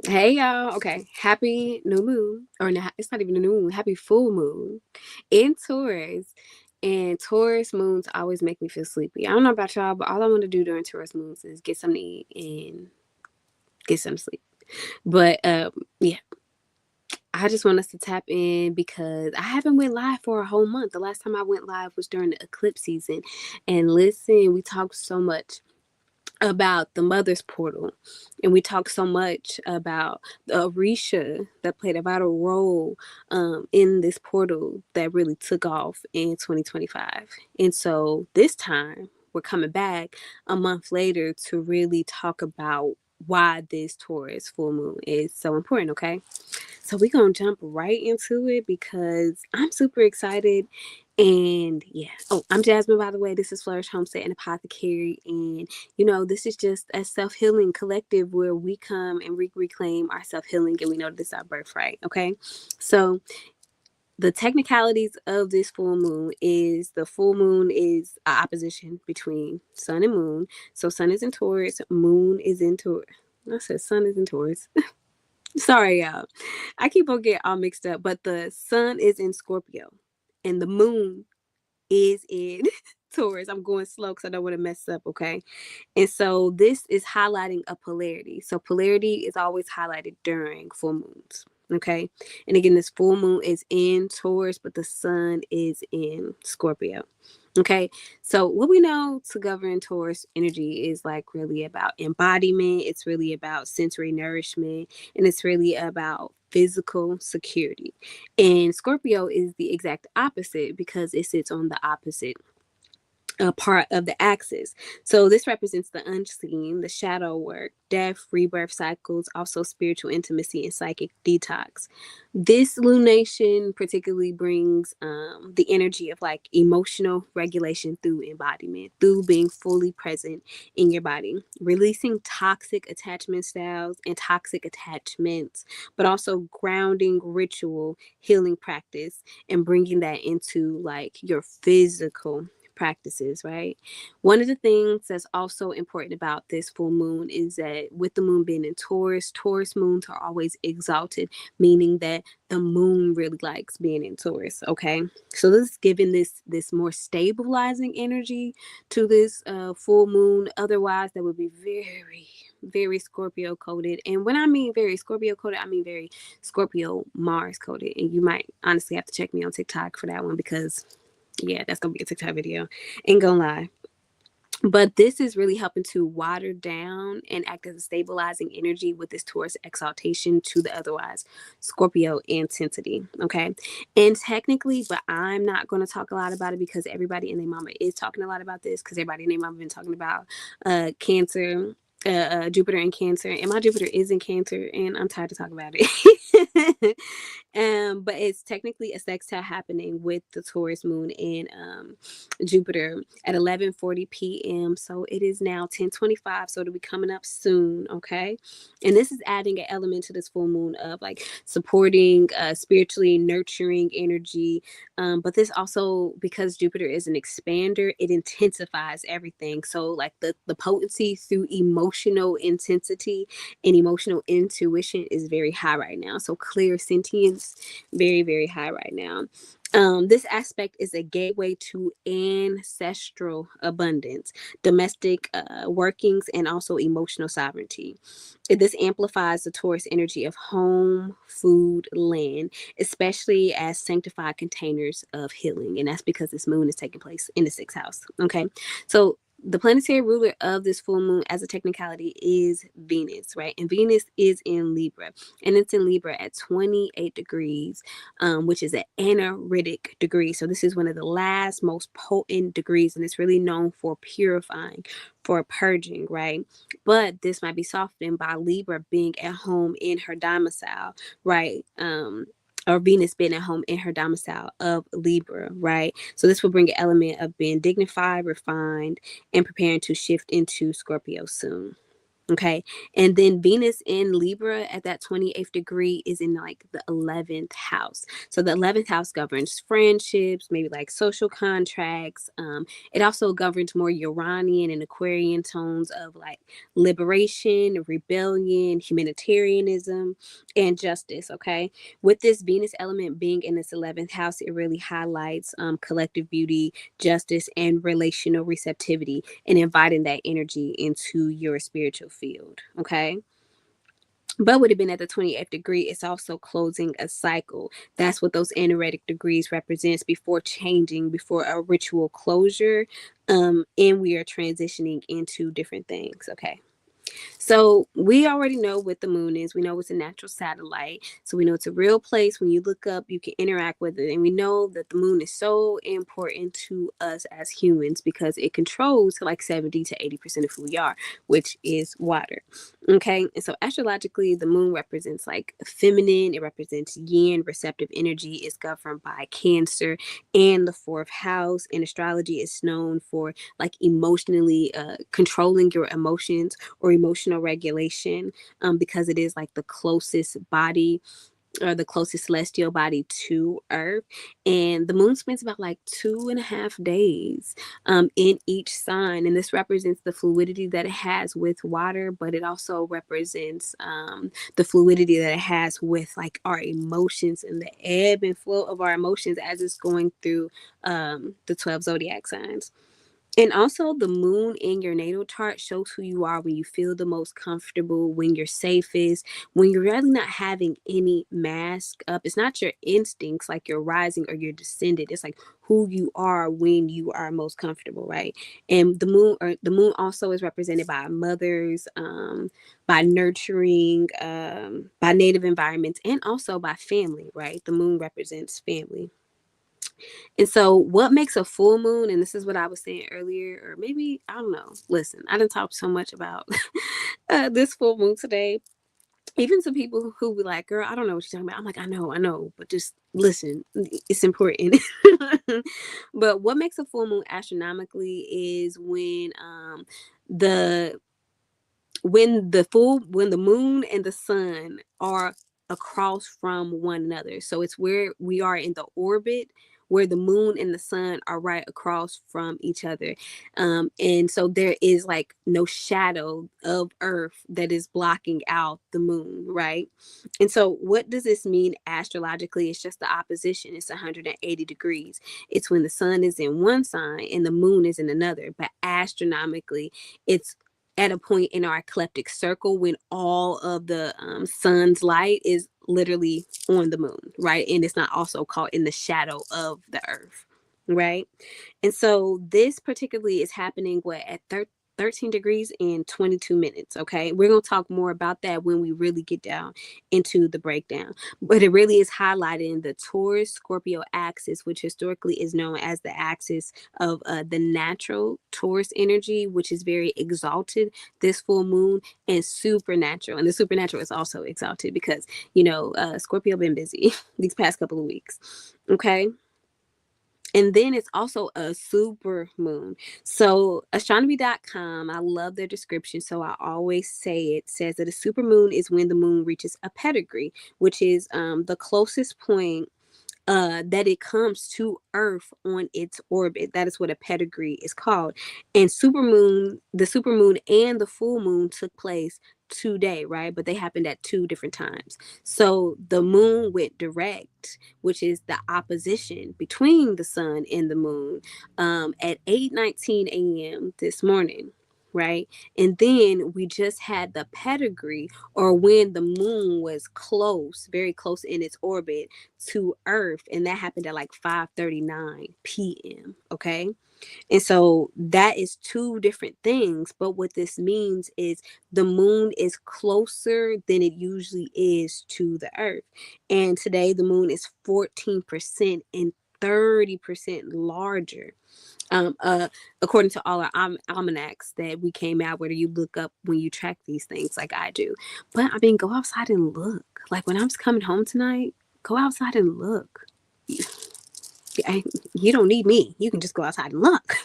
Hey y'all. Okay. Happy new moon. Or not, it's not even a new moon. Happy full moon in Taurus. And Taurus moons always make me feel sleepy. I don't know about y'all, but all I want to do during Taurus moons is get something to eat and get some sleep. But yeah, I just want us to tap in because I haven't went live for a whole month. The last time I went live was during the eclipse season. And listen, we talked so much about the mother's portal, and we talked so much about the Orisha that played a vital role in this portal that really took off in 2025. And so this time we're coming back a month later to really talk about why this Taurus full moon is so important. Okay, so we're gonna jump right into it because I'm super excited. And yeah. Oh, I'm Jasmine, by the way. This is Flourish Homestead and Apothecary. And this is just a self-healing collective where we come and reclaim our self-healing, and we know this is our birthright. Okay. So the technicalities of this full moon is the full moon is a opposition between sun and moon. So sun is in Taurus, moon is in Taurus. I said sun is in Taurus. Sorry, y'all. I keep on getting all mixed up, but the sun is in Scorpio and the moon is in Taurus. I'm going slow because I don't want to mess up, okay? And so this is highlighting a polarity. So polarity is always highlighted during full moons, okay? And again, this full moon is in Taurus, but the sun is in Scorpio. Okay, so what we know to govern Taurus energy is like really about embodiment, it's really about sensory nourishment, and it's really about physical security. And Scorpio is the exact opposite because it sits on the opposite a part of the axis. So this represents the unseen, the shadow work, death, rebirth cycles, also spiritual intimacy and psychic detox. This lunation particularly brings the energy of like emotional regulation through embodiment, through being fully present in your body, releasing toxic attachment styles and toxic attachments, but also grounding ritual healing practice and bringing that into like your physical practices, right? One of the things that's also important about this full moon is that with the moon being in Taurus, Taurus moons are always exalted, meaning that the moon really likes being in Taurus. Okay, so this is giving this more stabilizing energy to this full moon. Otherwise, that would be very Scorpio coded. And when I mean very Scorpio coded, I mean very Scorpio Mars coded. And you might honestly have to check me on TikTok for that one because yeah, that's gonna be a TikTok video. Ain't gonna lie. But this is really helping to water down and act as a stabilizing energy with this Taurus exaltation to the otherwise Scorpio intensity. Okay. And technically, but I'm not going to talk a lot about it because everybody and their mama is talking a lot about this because everybody and their mama been talking about Cancer. Jupiter in Cancer, and my Jupiter is in Cancer, and I'm tired of talking about it. But it's technically a sextile happening with the Taurus moon and Jupiter at 11:40 p.m. So it is now 10:25. So it'll be coming up soon. Okay. And this is adding an element to this full moon of like supporting spiritually nurturing energy. But this also, because Jupiter is an expander, it intensifies everything. So like the potency through emotional intensity and emotional intuition is very high right now. So clear sentience, very high right now. This aspect is a gateway to ancestral abundance, domestic workings, and also emotional sovereignty. This amplifies the Taurus energy of home, food, land, especially as sanctified containers of healing. And that's because this moon is taking place in the sixth house. Okay. So the planetary ruler of this full moon as a technicality is Venus, right? And Venus is in Libra, and it's in Libra at 28 degrees, which is an anaretic degree. So this is one of the last most potent degrees, and it's really known for purifying, for purging, right? But this might be softened by Libra being at home in her domicile, right? Or Venus being at home in her domicile of Libra, right? So this will bring an element of being dignified, refined, and preparing to shift into Scorpio soon. Okay. And then Venus in Libra at that 28th degree is in like the 11th house. So the 11th house governs friendships, maybe like social contracts. It also governs more Uranian and Aquarian tones of like liberation, rebellion, humanitarianism, and justice. Okay. With this Venus element being in this 11th house, it really highlights collective beauty, justice, and relational receptivity, and inviting that energy into your spiritual field. Okay. But would have been at the 28th degree, it's also closing a cycle. That's what those energetic degrees represents before changing, before a ritual closure. And we are transitioning into different things. Okay. So we already know what the moon is. We know it's a natural satellite. So we know it's a real place. When you look up, you can interact with it. And we know that the moon is so important to us as humans because it controls like 70 to 80% of who we are, which is water. Okay. And so astrologically, the moon represents like feminine, it represents yin, receptive energy. It's governed by Cancer and the fourth house. And astrology is known for like emotionally controlling your emotions or emotional regulation, because it is like the closest body or the closest celestial body to Earth. And the moon spends about like 2.5 days in each sign. And this represents the fluidity that it has with water, but it also represents the fluidity that it has with like our emotions and the ebb and flow of our emotions as it's going through the 12 zodiac signs. And also, the moon in your natal chart shows who you are when you feel the most comfortable, when you're safest, when you're really not having any mask up. It's not your instincts like you're rising or you're descended. It's like who you are when you are most comfortable, right? And the moon also is represented by mothers, by nurturing, by native environments, and also by family, right? The moon represents family. And so, what makes a full moon, and this is what I was saying earlier, or maybe, I don't know. Listen, I didn't talk so much about this full moon today. Even some people who be like, girl, I don't know what you're talking about. I'm like, I know, but just listen, it's important. But what makes a full moon astronomically is the when the moon and the sun are across from one another. So it's where we are in the orbit where the moon and the sun are right across from each other. And so there is like no shadow of Earth that is blocking out the moon, right? And so what does this mean astrologically? It's just the opposition. It's 180 degrees. It's when the sun is in one sign and the moon is in another. But astronomically, it's at a point in our ecliptic circle when all of the sun's light is literally on the moon, right? And it's not also caught in the shadow of the earth, right? And so this particularly is happening at 13 degrees and 22 minutes. Okay. We're going to talk more about that when we really get down into the breakdown. But it really is highlighting the Taurus Scorpio axis, which historically is known as the axis of the natural Taurus energy, which is very exalted this full moon, and supernatural. And the supernatural is also exalted because, Scorpio been busy these past couple of weeks. Okay. And then it's also a super moon. So astronomy.com, I love their description. So I always say it says that a super moon is when the moon reaches a pedigree, which is the closest point that it comes to Earth on its orbit. That is what a pedigree is called. And the supermoon and the full moon took place today, right? But they happened at two different times. So the moon went direct, which is the opposition between the sun and the moon, at 8:19 a.m. this morning. Right. And then we just had the pedigree, or when the moon was close, very close in its orbit to Earth, and that happened at like 5:39 p.m. Okay. And so that is two different things. But what this means is the moon is closer than it usually is to the Earth. And today the moon is 14% and 30% larger. Um, uh, According to all our almanacs that we came out, whether you look up when you track these things like I do. But I mean, go outside and look. Like when I'm coming home tonight, go outside and look. You don't need me. You can just go outside and look.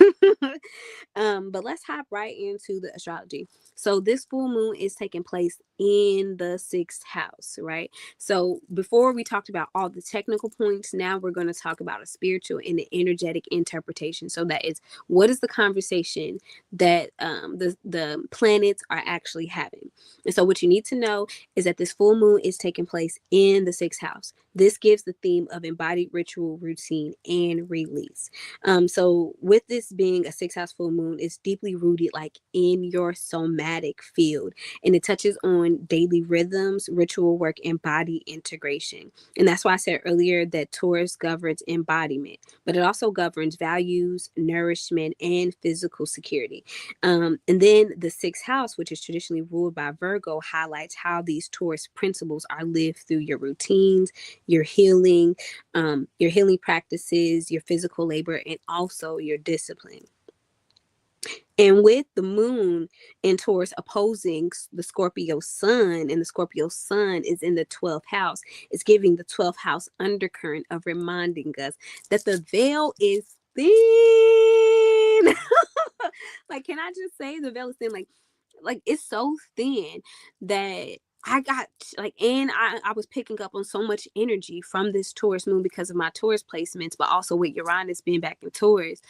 But let's hop right into the astrology. So this full moon is taking place in the sixth house, right? So before we talked about all the technical points, now we're going to talk about a spiritual and an energetic interpretation. So that is, what is the conversation that the planets are actually having? And so what you need to know is that this full moon is taking place in the sixth house. This gives the theme of embodied ritual, routine, and release. So with this being a six house full moon, it's deeply rooted like in your somatic field, and it touches on daily rhythms, ritual work, and body integration. And that's why I said earlier that Taurus governs embodiment, but it also governs values, nourishment, and physical security. And then the sixth house, which is traditionally ruled by Virgo, highlights how these Taurus principles are lived through your routines, your healing practices, your physical labor, and also your discipline. And with the moon in Taurus opposing the Scorpio sun, and the Scorpio sun is in the 12th house, it's giving the 12th house undercurrent of reminding us that the veil is thin. Like, can I just say the veil is thin? Like it's so thin that I got like, and I was picking up on so much energy from this Taurus moon because of my Taurus placements, but also with Uranus being back in Taurus.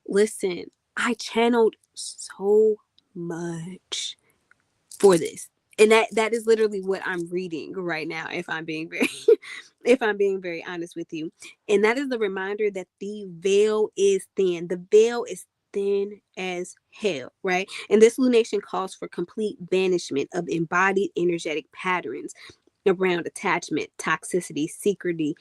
Listen, I channeled so much for this. And that is literally what I'm reading right now, if I'm being very if I'm being very honest with you. And that is the reminder that the veil is thin. The veil is thin as hell, right? And this lunation calls for complete banishment of embodied energetic patterns around attachment, toxicity, secrecy,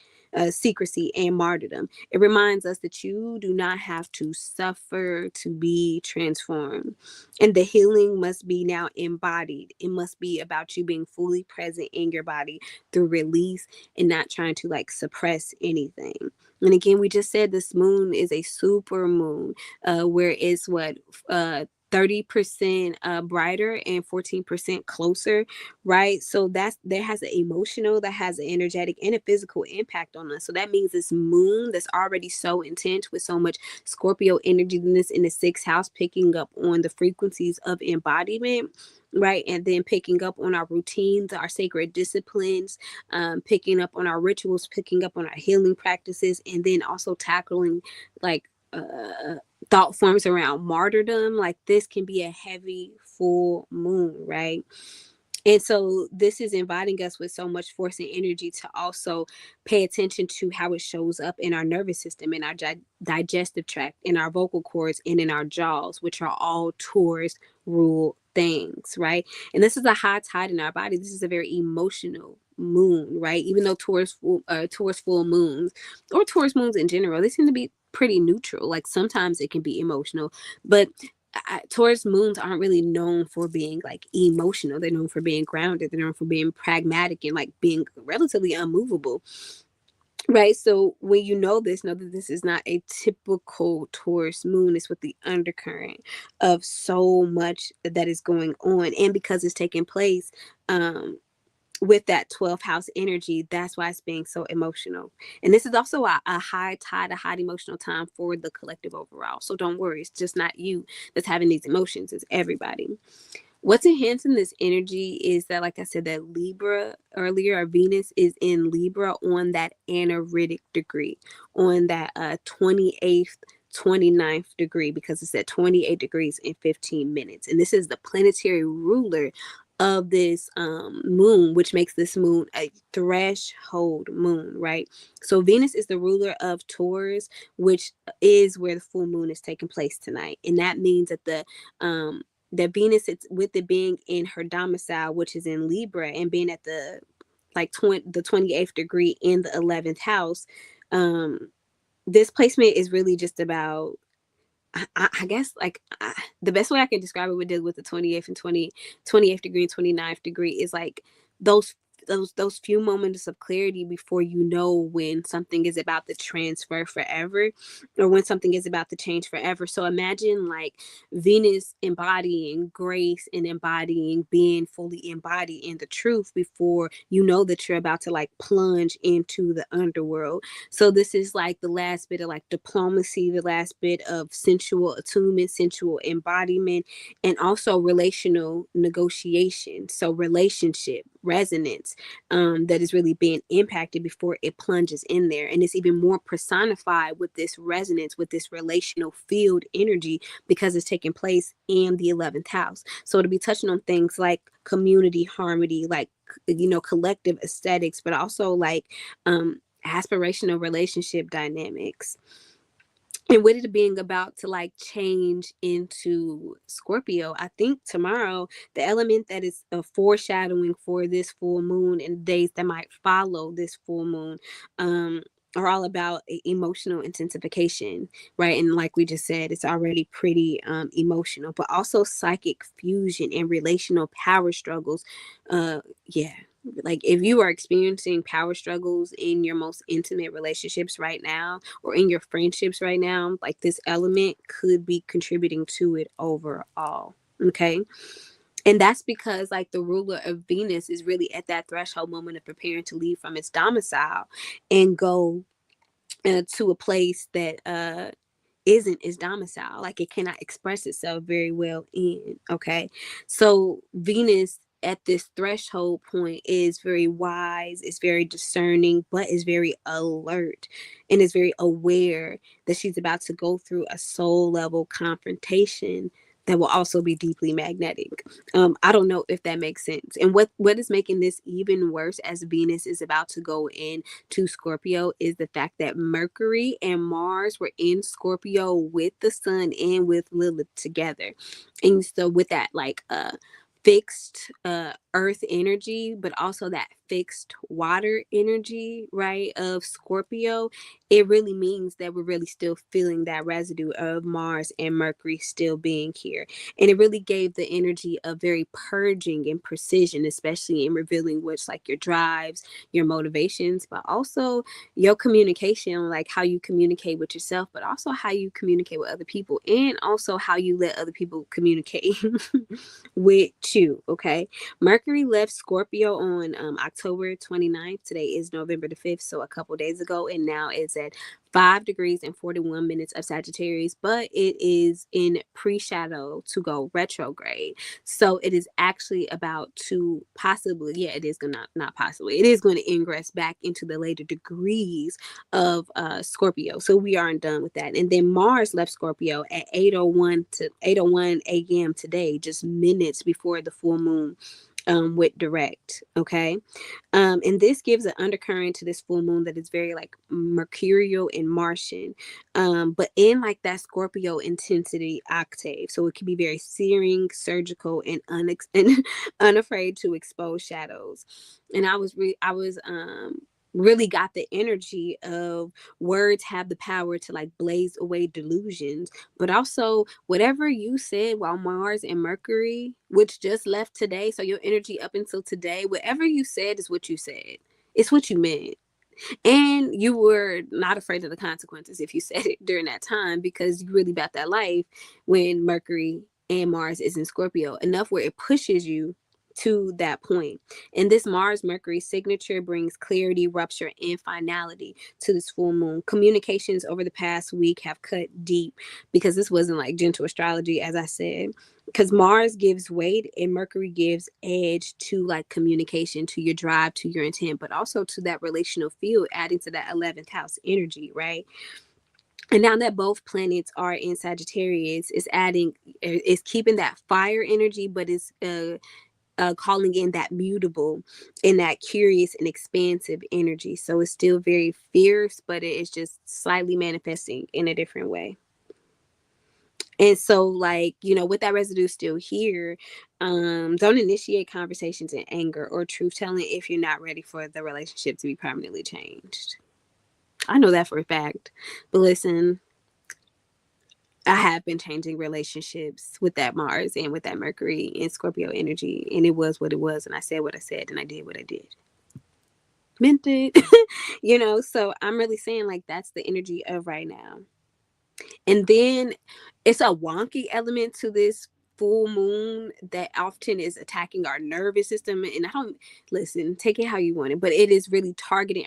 and martyrdom. It reminds us that you do not have to suffer to be transformed. And the healing must be now embodied. It must be about you being fully present in your body through release and not trying to like suppress anything. And again, we just said this moon is a super moon, where it's what, 30% brighter and 14% closer, right? So that has an emotional, that has an energetic, and a physical impact on us. So that means this moon that's already so intense with so much Scorpio energy in the sixth house, picking up on the frequencies of embodiment, right? And then picking up on our routines, our sacred disciplines, picking up on our rituals, picking up on our healing practices, and then also tackling like thought forms around martyrdom. Like this can be a heavy full moon, right? And so this is inviting us with so much force and energy to also pay attention to how it shows up in our nervous system, in our digestive tract, in our vocal cords, and in our jaws, which are all Taurus rule things, right? And this is a high tide in our body. This is a very emotional moon, right? Even though Taurus full moons, or Taurus moons in general, they seem to be pretty neutral. Like sometimes it can be emotional, but Taurus moons aren't really known for being like emotional. They're known for being grounded. They're known for being pragmatic and like being relatively unmovable. Right. So when you know this, know that this is not a typical Taurus moon. It's with the undercurrent of so much that is going on. And because it's taking place, with that 12th house energy, that's why it's being so emotional. And this is also a high tide, a high emotional time for the collective overall. So don't worry, it's just not you that's having these emotions, it's everybody. What's enhancing this energy is that, like I said, that Libra earlier, or Venus is in Libra on that anaritic degree, on that 28th, 29th degree, because it's at 28 degrees in 15 minutes. And this is the planetary ruler of this moon, which makes this moon a threshold moon, right? So Venus is the ruler of Taurus, which is where the full moon is taking place tonight. And that means that that Venus, it's with it being in her domicile, which is in Libra, and being at the like the 28th degree in the 11th house. This placement is really just about, I guess, like the best way I can describe it with the 28th and 28th degree and 29th degree is like those those few moments of clarity before you know when something is about to transfer forever, or when something is about to change forever. So imagine like Venus embodying grace and embodying being fully embodied in the truth before you know that you're about to like plunge into the underworld. So this is like the last bit of like diplomacy, the last bit of sensual attunement, sensual embodiment, and also relational negotiation. So relationship resonance, that is really being impacted before it plunges in there. And it's even more personified with this resonance, with this relational field energy, because it's taking place in the 11th house. So it'll be touching on things like community harmony, like, collective aesthetics, but also like aspirational relationship dynamics. And with it being about to like change into Scorpio, I think tomorrow the element that is a foreshadowing for this full moon and days that might follow this full moon, um are all about emotional intensification, right? And like we just said, it's already pretty emotional, but also psychic fusion and relational power struggles. Yeah, like if you are experiencing power struggles in your most intimate relationships right now, or in your friendships right now, like this element could be contributing to it overall. Okay. And that's because like the ruler of Venus is really at that threshold moment of preparing to leave from its domicile and go to a place that isn't its domicile. Like it cannot express itself very well in. Okay. So Venus at this threshold point is very wise, is very discerning, but is very alert and is very aware that she's about to go through a soul level confrontation that will also be deeply magnetic. I don't know if that makes sense. And what is making this even worse as Venus is about to go in to Scorpio is the fact that Mercury and Mars were in Scorpio with the sun and with Lilith together. And so with that like fixed earth energy, but also that fixed water energy, right, of Scorpio, it really means that we're really still feeling that residue of Mars and Mercury still being here. And it really gave the energy of very purging and precision, especially in revealing which like your drives, your motivations, but also your communication, like how you communicate with yourself, but also how you communicate with other people, and also how you let other people communicate with you. Okay. Mercury left Scorpio on October 29th. Today is November the 5th, so a couple days ago, and now it's at 5 degrees and 41 minutes of Sagittarius, but it is in pre-shadow to go retrograde. So it is actually about to possibly, yeah, it is gonna, not possibly, it is going to ingress back into the later degrees of Scorpio. So we aren't done with that. And then Mars left Scorpio at 8:01 to 8:01 a.m. today, just minutes before the full moon went direct. Okay. And this gives an undercurrent to this full moon that is very like mercurial and Martian, but in like that Scorpio intensity octave. So it can be very searing, surgical, and, and unafraid to expose shadows. And I was really got the energy of words have the power to like blaze away delusions, but also whatever you said while Mars and Mercury, which just left today, so your energy up until today, whatever you said is what you said. It's what you meant. And you were not afraid of the consequences if you said it during that time, because you really about that life when Mercury and Mars is in Scorpio enough where it pushes you to that point. And this Mars Mercury signature brings clarity, rupture, and finality to this full moon. Communications over the past week have cut deep, because this wasn't like gentle astrology, as I said, because Mars gives weight and Mercury gives edge to like communication, to your drive, to your intent, but also to that relational field, adding to that 11th house energy, right? And now that both planets are in Sagittarius, it's keeping that fire energy, but it's calling in that mutable and that curious and expansive energy. So it's still very fierce, but it's just slightly manifesting in a different way. And so, like, with that residue still here, don't initiate conversations in anger or truth telling if you're not ready for the relationship to be permanently changed. I know that for a fact. But listen, I have been changing relationships with that Mars and with that Mercury and Scorpio energy. And it was what it was. And I said what I said and I did what I did. meant it. So I'm really saying like that's the energy of right now. And then it's a wonky element to this full moon that often is attacking our nervous system. And I don't, listen, take it how you want it, but it is really targeting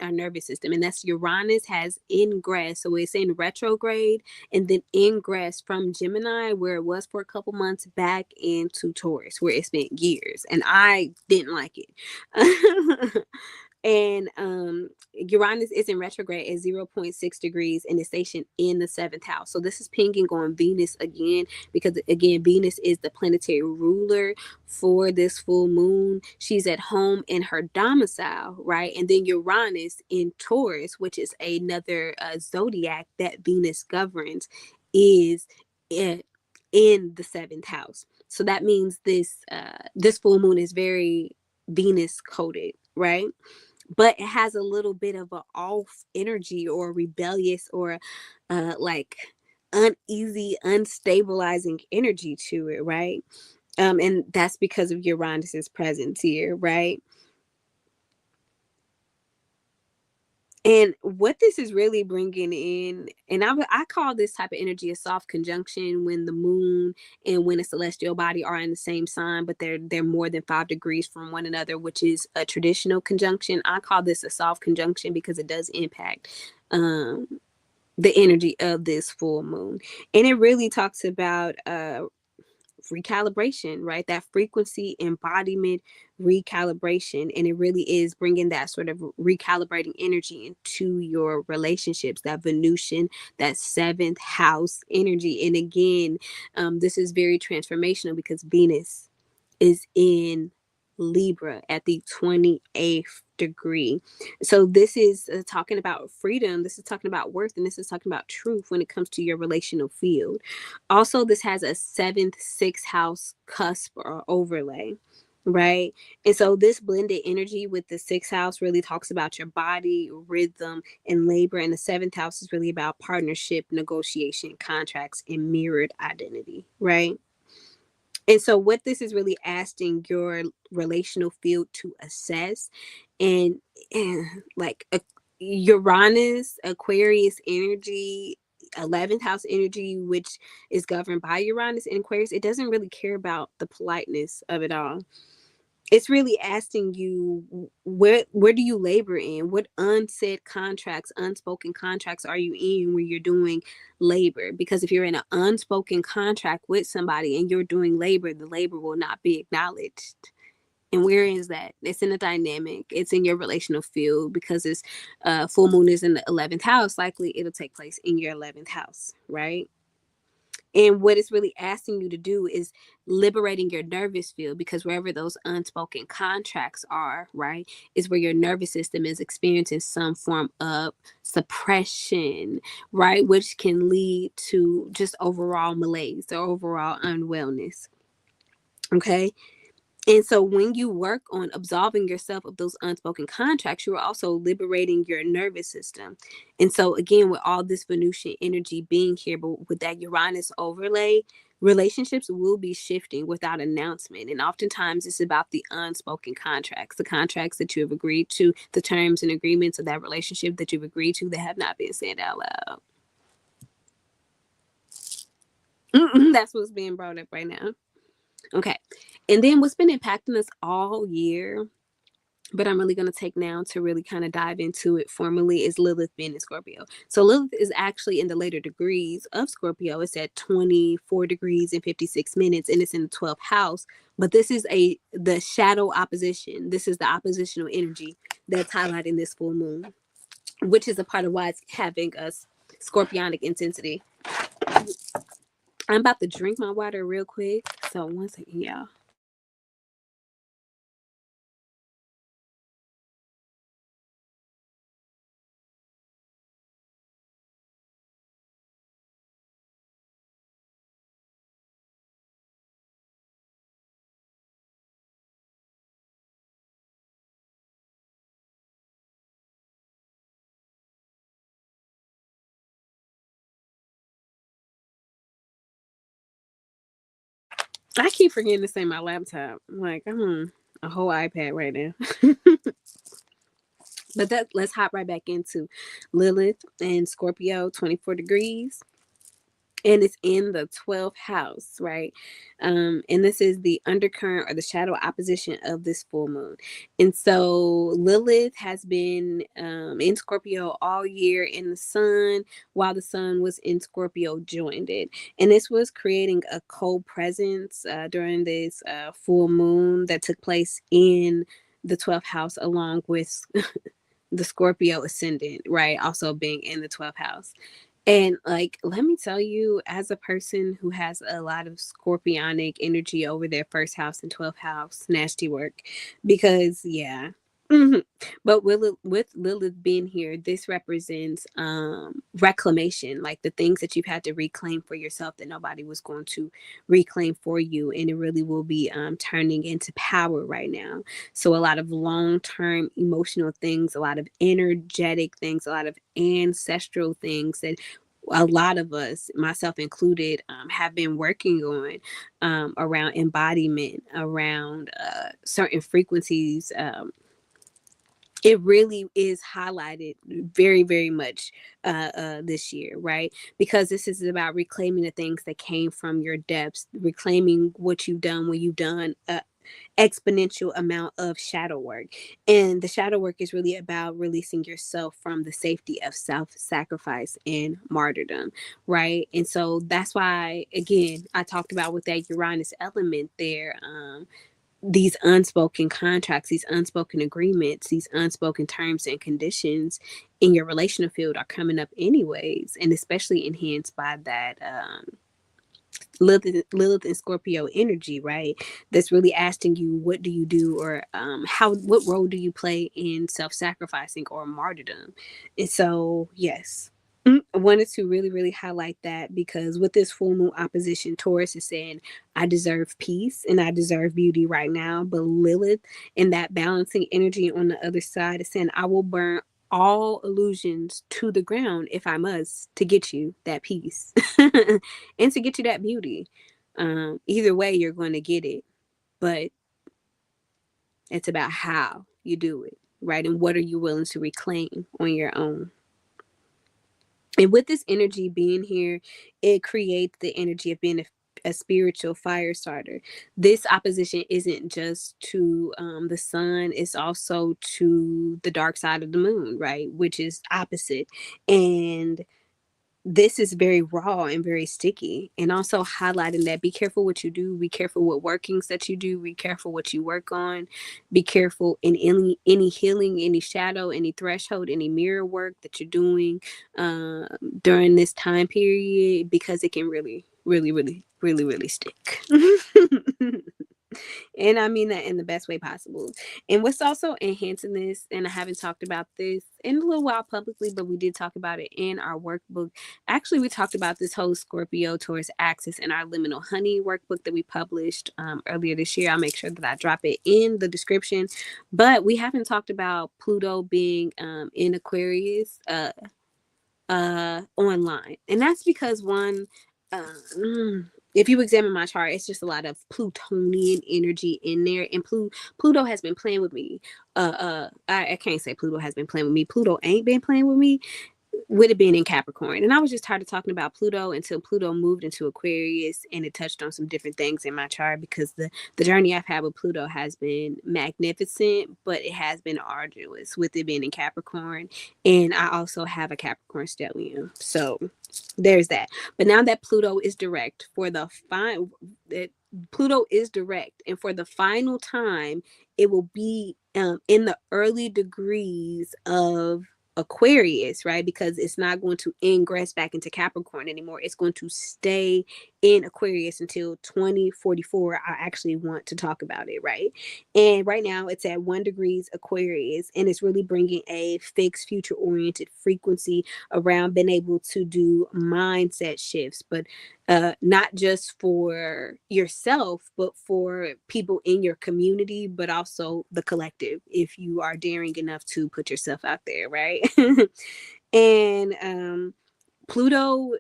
our nervous system. And that's Uranus has ingress. So it's in retrograde and then ingress from Gemini, where it was for a couple months, back into Taurus, where it spent years. And I didn't like it. And Uranus is in retrograde at 0.6 degrees and is stationed in the seventh house. So this is pinging on Venus again, because again, Venus is the planetary ruler for this full moon. She's at home in her domicile, right? And then Uranus in Taurus, which is another zodiac that Venus governs, is in the seventh house. So that means this full moon is very Venus coded, right? But it has a little bit of an off energy or rebellious or like uneasy, unstabilizing energy to it, right? And that's because of Uranus's presence here, right? And what this is really bringing in, and I call this type of energy a soft conjunction, when the moon and when a celestial body are in the same sign, but they're more than 5 degrees from one another, which is a traditional conjunction. I call this a soft conjunction because it does impact the energy of this full moon, and it really talks about recalibration, right? That frequency embodiment recalibration. And it really is bringing that sort of recalibrating energy into your relationships, that Venusian, that seventh house energy. And again, this is very transformational because Venus is in Libra at the 28th degree. So this is talking about freedom. This is talking about worth, and this is talking about truth when it comes to your relational field. Also, this has a seventh, sixth house cusp or overlay, right? And so this blended energy with the sixth house really talks about your body, rhythm, and labor. And the seventh house is really about partnership, negotiation, contracts, and mirrored identity, right? And so, what this is really asking your relational field to assess, and, and like Uranus, Aquarius energy, 11th house energy, which is governed by Uranus and Aquarius, it doesn't really care about the politeness of it all. It's really asking you, where do you labor in? What unsaid contracts, unspoken contracts are you in when you're doing labor? Because if you're in an unspoken contract with somebody and you're doing labor, the labor will not be acknowledged. And where is that? It's in the dynamic. It's in your relational field, because it's full moon is in the 11th house. Likely it'll take place in your 11th house, right? And what it's really asking you to do is liberating your nervous field, because wherever those unspoken contracts are, right, is where your nervous system is experiencing some form of suppression, right, which can lead to just overall malaise or overall unwellness. Okay. And so when you work on absolving yourself of those unspoken contracts, you are also liberating your nervous system. And so again, with all this Venusian energy being here, but with that Uranus overlay, relationships will be shifting without announcement. And oftentimes it's about the unspoken contracts, the contracts that you have agreed to, the terms and agreements of that relationship that you've agreed to that have not been said out loud. That's what's being brought up right now. Okay. And then what's been impacting us all year, but I'm really going to take now to really kind of dive into it formally, is Lilith being in Scorpio. So Lilith is actually in the later degrees of Scorpio. It's at 24 degrees and 56 minutes, and it's in the 12th house. But this is the shadow opposition. This is the oppositional energy that's highlighting this full moon, which is a part of why it's having a scorpionic intensity. I'm about to drink my water real quick. So 1 second, y'all. I keep forgetting to say my laptop. Like, I'm on a whole iPad right now. But let's hop right back into Lilith and Scorpio, 24 degrees. And it's in the 12th house, right? And this is the undercurrent or the shadow opposition of this full moon. And so Lilith has been in Scorpio all year in the sun, while the sun was in Scorpio, joined it. And this was creating a co-presence during this full moon that took place in the 12th house, along with the Scorpio ascendant, right? Also being in the 12th house. And like, let me tell you, as a person who has a lot of scorpionic energy over their first house and 12th house, nasty work. Because, yeah. Mhm. But with Lilith being here, this represents reclamation, like the things that you've had to reclaim for yourself that nobody was going to reclaim for you. And it really will be turning into power right now. So a lot of long-term emotional things, a lot of energetic things, a lot of ancestral things that a lot of us, myself included, have been working on around embodiment, around certain frequencies. It really is highlighted very, very much this year, right? Because this is about reclaiming the things that came from your depths, reclaiming what you've done when you've done exponential amount of shadow work. And the shadow work is really about releasing yourself from the safety of self-sacrifice and martyrdom, right? And so that's why, again, I talked about with that Uranus element there, these unspoken contracts, these unspoken agreements, these unspoken terms and conditions in your relational field are coming up anyways, and especially enhanced by that Lilith and Scorpio energy, right? That's really asking you, what do you do, or what role do you play in self-sacrificing or martyrdom? And so, yes, I wanted to really, really highlight that, because with this full moon opposition, Taurus is saying, I deserve peace and I deserve beauty right now. But Lilith and that balancing energy on the other side is saying, I will burn all illusions to the ground if I must, to get you that peace and to get you that beauty. Either way, you're going to get it, but it's about how you do it, right? And what are you willing to reclaim on your own? And with this energy being here, it creates the energy of being a spiritual fire starter. This opposition isn't just to the sun, it's also to the dark side of the moon, right? Which is opposite. And this is very raw and very sticky, and also highlighting that be careful what you do, be careful what workings that you do, be careful what you work on, be careful in any healing, any shadow, any threshold, any mirror work that you're doing during this time period, because it can really, really, really, really, really stick. And I mean that in the best way possible. And what's also enhancing this, and I haven't talked about this in a little while publicly, but we did talk about it in our workbook. Actually, we talked about this whole Scorpio Taurus axis in our Liminal Honey workbook that we published earlier this year. I'll make sure that I drop it in the description. But we haven't talked about Pluto being in Aquarius online. And that's because one, if you examine my chart, it's just a lot of Plutonian energy in there. And Pluto has been playing with me. I can't say Pluto has been playing with me. Pluto ain't been playing with me, with it being in Capricorn. And I was just tired of talking about Pluto until Pluto moved into Aquarius, and it touched on some different things in my chart, because the journey I've had with Pluto has been magnificent, but it has been arduous with it being in Capricorn. And I also have a Capricorn stellium. So there's that. But now that Pluto is direct for the Pluto is direct, and for the final time, it will be in the early degrees of Aquarius, right? Because it's not going to ingress back into Capricorn anymore. It's going to stay in Aquarius until 2044. I actually want to talk about it, right? And right now it's at 1 degrees Aquarius, and it's really bringing a fixed future oriented frequency around being able to do mindset shifts, but not just for yourself, but for people in your community, but also the collective, if you are daring enough to put yourself out there, right? And Pluto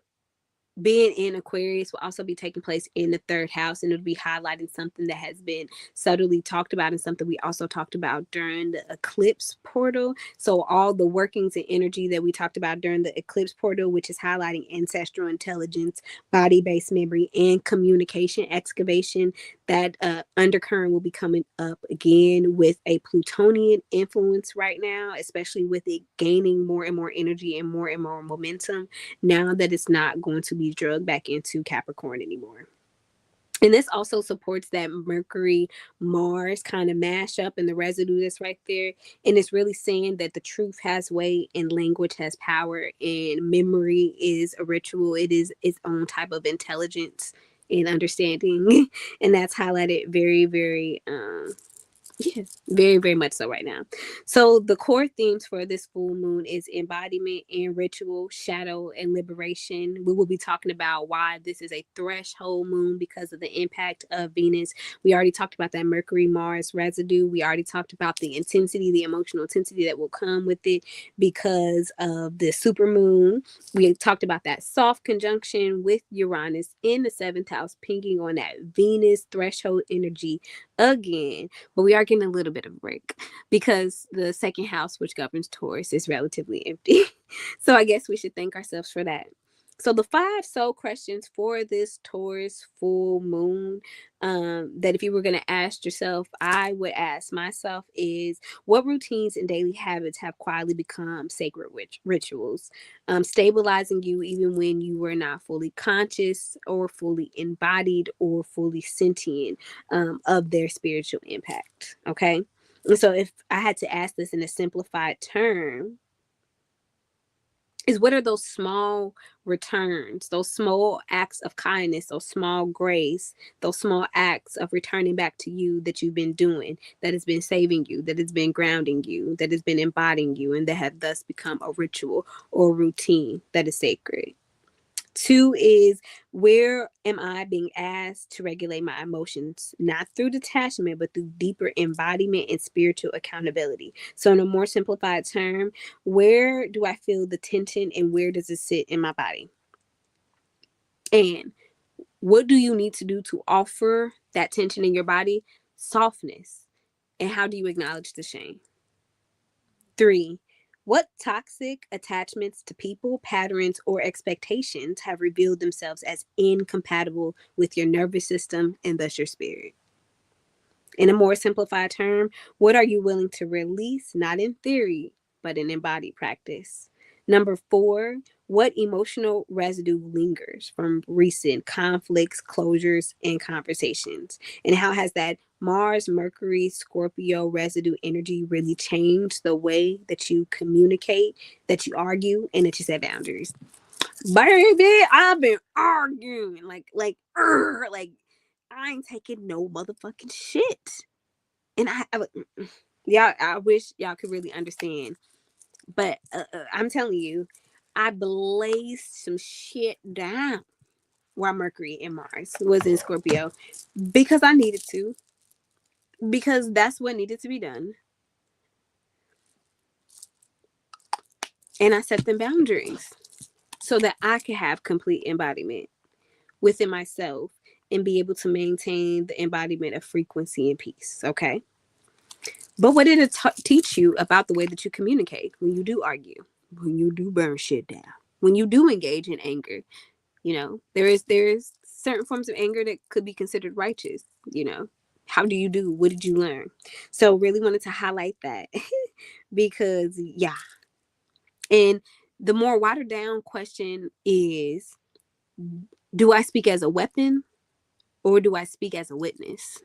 being in Aquarius will also be taking place in the third house, and it'll be highlighting something that has been subtly talked about and something we also talked about during the eclipse portal. So all the workings and energy that we talked about during the eclipse portal, which is highlighting ancestral intelligence, body-based memory, and communication excavation, that undercurrent will be coming up again with a Plutonian influence right now, especially with it gaining more and more energy and more momentum now that it's not going to be drugged back into Capricorn anymore. And this also supports that Mercury Mars kind of mash up and the residue that's right there. And it's really saying that the truth has weight and language has power and memory is a ritual. It is its own type of intelligence and understanding. And that's highlighted very, very yes, very, very much so right now. So the core themes for this full moon is embodiment and ritual, shadow and liberation. We will be talking about why this is a threshold moon because of the impact of Venus. We already talked about that Mercury Mars residue. We already talked about the intensity, the emotional intensity that will come with it because of the super moon. We talked about that soft conjunction with Uranus in the seventh house, pinging on that Venus threshold energy again. But we are getting a little bit of a break because the second house, which governs Taurus, is relatively empty. So I guess we should thank ourselves for that. So the 5 soul questions for this Taurus full moon, that if you were going to ask yourself, I would ask myself is, what routines and daily habits have quietly become sacred rituals, stabilizing you even when you were not fully conscious or fully embodied or fully sentient of their spiritual impact. Okay. And so if I had to ask this in a simplified term, is what are those small returns, those small acts of kindness, those small grace, those small acts of returning back to you that you've been doing, that has been saving you, that has been grounding you, that has been embodying you, and that have thus become a ritual or routine that is sacred. 2 is, where am I being asked to regulate my emotions, not through detachment, but through deeper embodiment and spiritual accountability? So, in a more simplified term, where do I feel the tension and where does it sit in my body? And what do you need to do to offer that tension in your body? Softness. And how do you acknowledge the shame? 3, what toxic attachments to people, patterns, or expectations have revealed themselves as incompatible with your nervous system and thus your spirit? In a more simplified term, what are you willing to release, not in theory, but in embodied practice? Number 4, what emotional residue lingers from recent conflicts, closures, and conversations? And how has that Mars, Mercury, Scorpio residue energy really changed the way that you communicate, that you argue, and that you set boundaries? Baby, I've been arguing like I ain't taking no motherfucking shit. And y'all, I wish y'all could really understand, but I'm telling you, I blazed some shit down while Mercury and Mars was in Scorpio because I needed to, because that's what needed to be done, and I set them boundaries so that I could have complete embodiment within myself and be able to maintain the embodiment of frequency and peace. Okay. But what did it teach you about the way that you communicate when you do argue, when you do burn shit down, when you do engage in anger? You know, there is certain forms of anger that could be considered righteous. You know, how do you do? What did you learn? So really wanted to highlight that because yeah. And the more watered down question is, do I speak as a weapon or do I speak as a witness?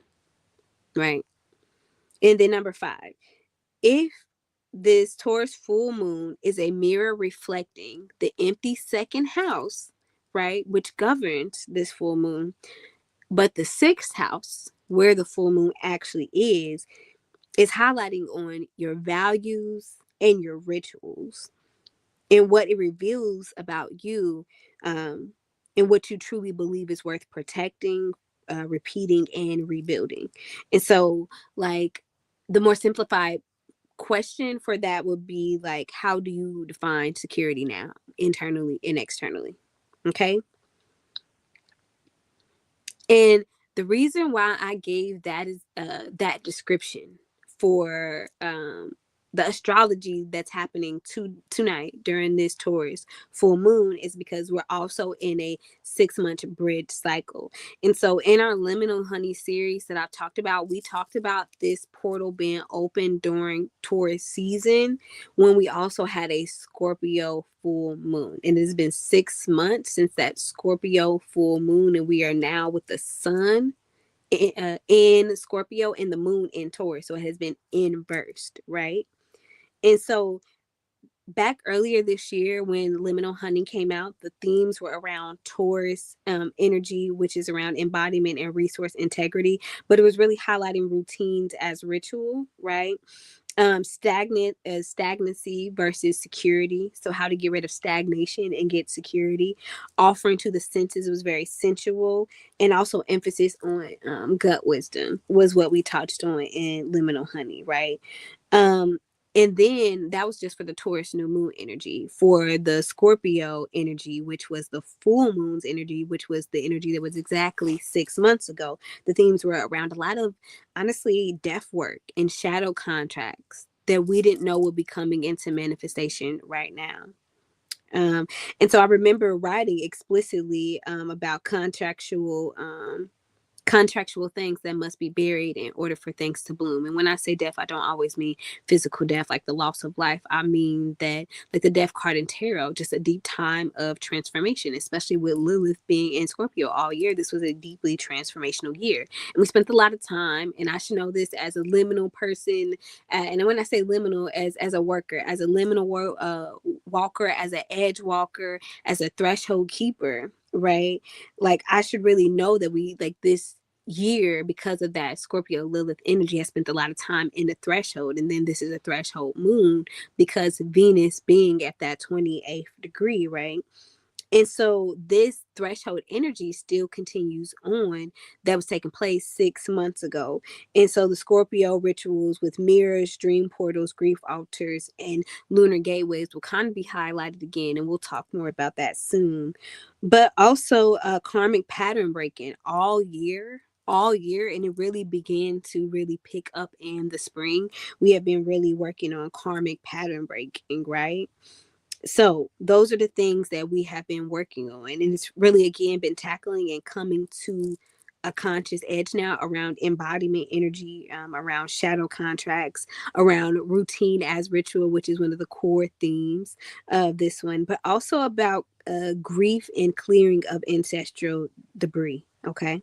Right. And then number 5, if this Taurus full moon is a mirror reflecting the empty second house, right, which governs this full moon, but the sixth house, where the full moon actually is highlighting on your values and your rituals and what it reveals about you, and what you truly believe is worth protecting, repeating, and rebuilding. And so, like, the more simplified question for that would be like, how do you define security now, internally and externally? Okay. And the reason why I gave that is that description for the astrology that's happening tonight during this Taurus full moon is because we're also in a 6 month bridge cycle. And so in our liminal honey series that I talked about, we talked about this portal being open during Taurus season when we also had a Scorpio full moon. And it's been 6 months since that Scorpio full moon, and we are now with the sun in Scorpio and the moon in Taurus. So it has been inversed, right? And so back earlier this year when Liminal Honey came out, the themes were around Taurus energy, which is around embodiment and resource integrity, but it was really highlighting routines as ritual, right? Stagnancy versus security, so how to get rid of stagnation and get security. Offering to the senses was very sensual, and also emphasis on gut wisdom was what we touched on in Liminal Honey, right? um and then that was just for the Taurus new moon energy. For the Scorpio energy, which was the full moon's energy, which was the energy that was exactly 6 months ago, the themes were around a lot of, honestly, death work and shadow contracts that we didn't know would be coming into manifestation right now. Um, and so I remember writing explicitly about contractual things that must be buried in order for things to bloom. And when I say death, I don't always mean physical death, like the loss of life. I mean that, like the death card in tarot, just a deep time of transformation, especially with Lilith being in Scorpio all year. This was a deeply transformational year. And we spent a lot of time, and I should know this as a liminal person. And when I say liminal, as a worker, as a liminal walker, as an edge walker, as a threshold keeper, right? Like I should really know that we, like, this year, because of that Scorpio Lilith energy, has spent a lot of time in the threshold. And then this is a threshold moon because Venus being at that 28th degree, right? And so this threshold energy still continues on, that was taking place 6 months ago. And so the Scorpio rituals with mirrors, dream portals, grief altars, and lunar gateways will kind of be highlighted again. And we'll talk more about that soon. But also karmic pattern breaking all year, and it really began to really pick up in the spring. We have been really working on karmic pattern breaking, right? So those are the things that we have been working on, and it's really, again, been tackling and coming to a conscious edge now around embodiment energy, around shadow contracts, around routine as ritual, which is one of the core themes of this one, but also about grief and clearing of ancestral debris. Okay.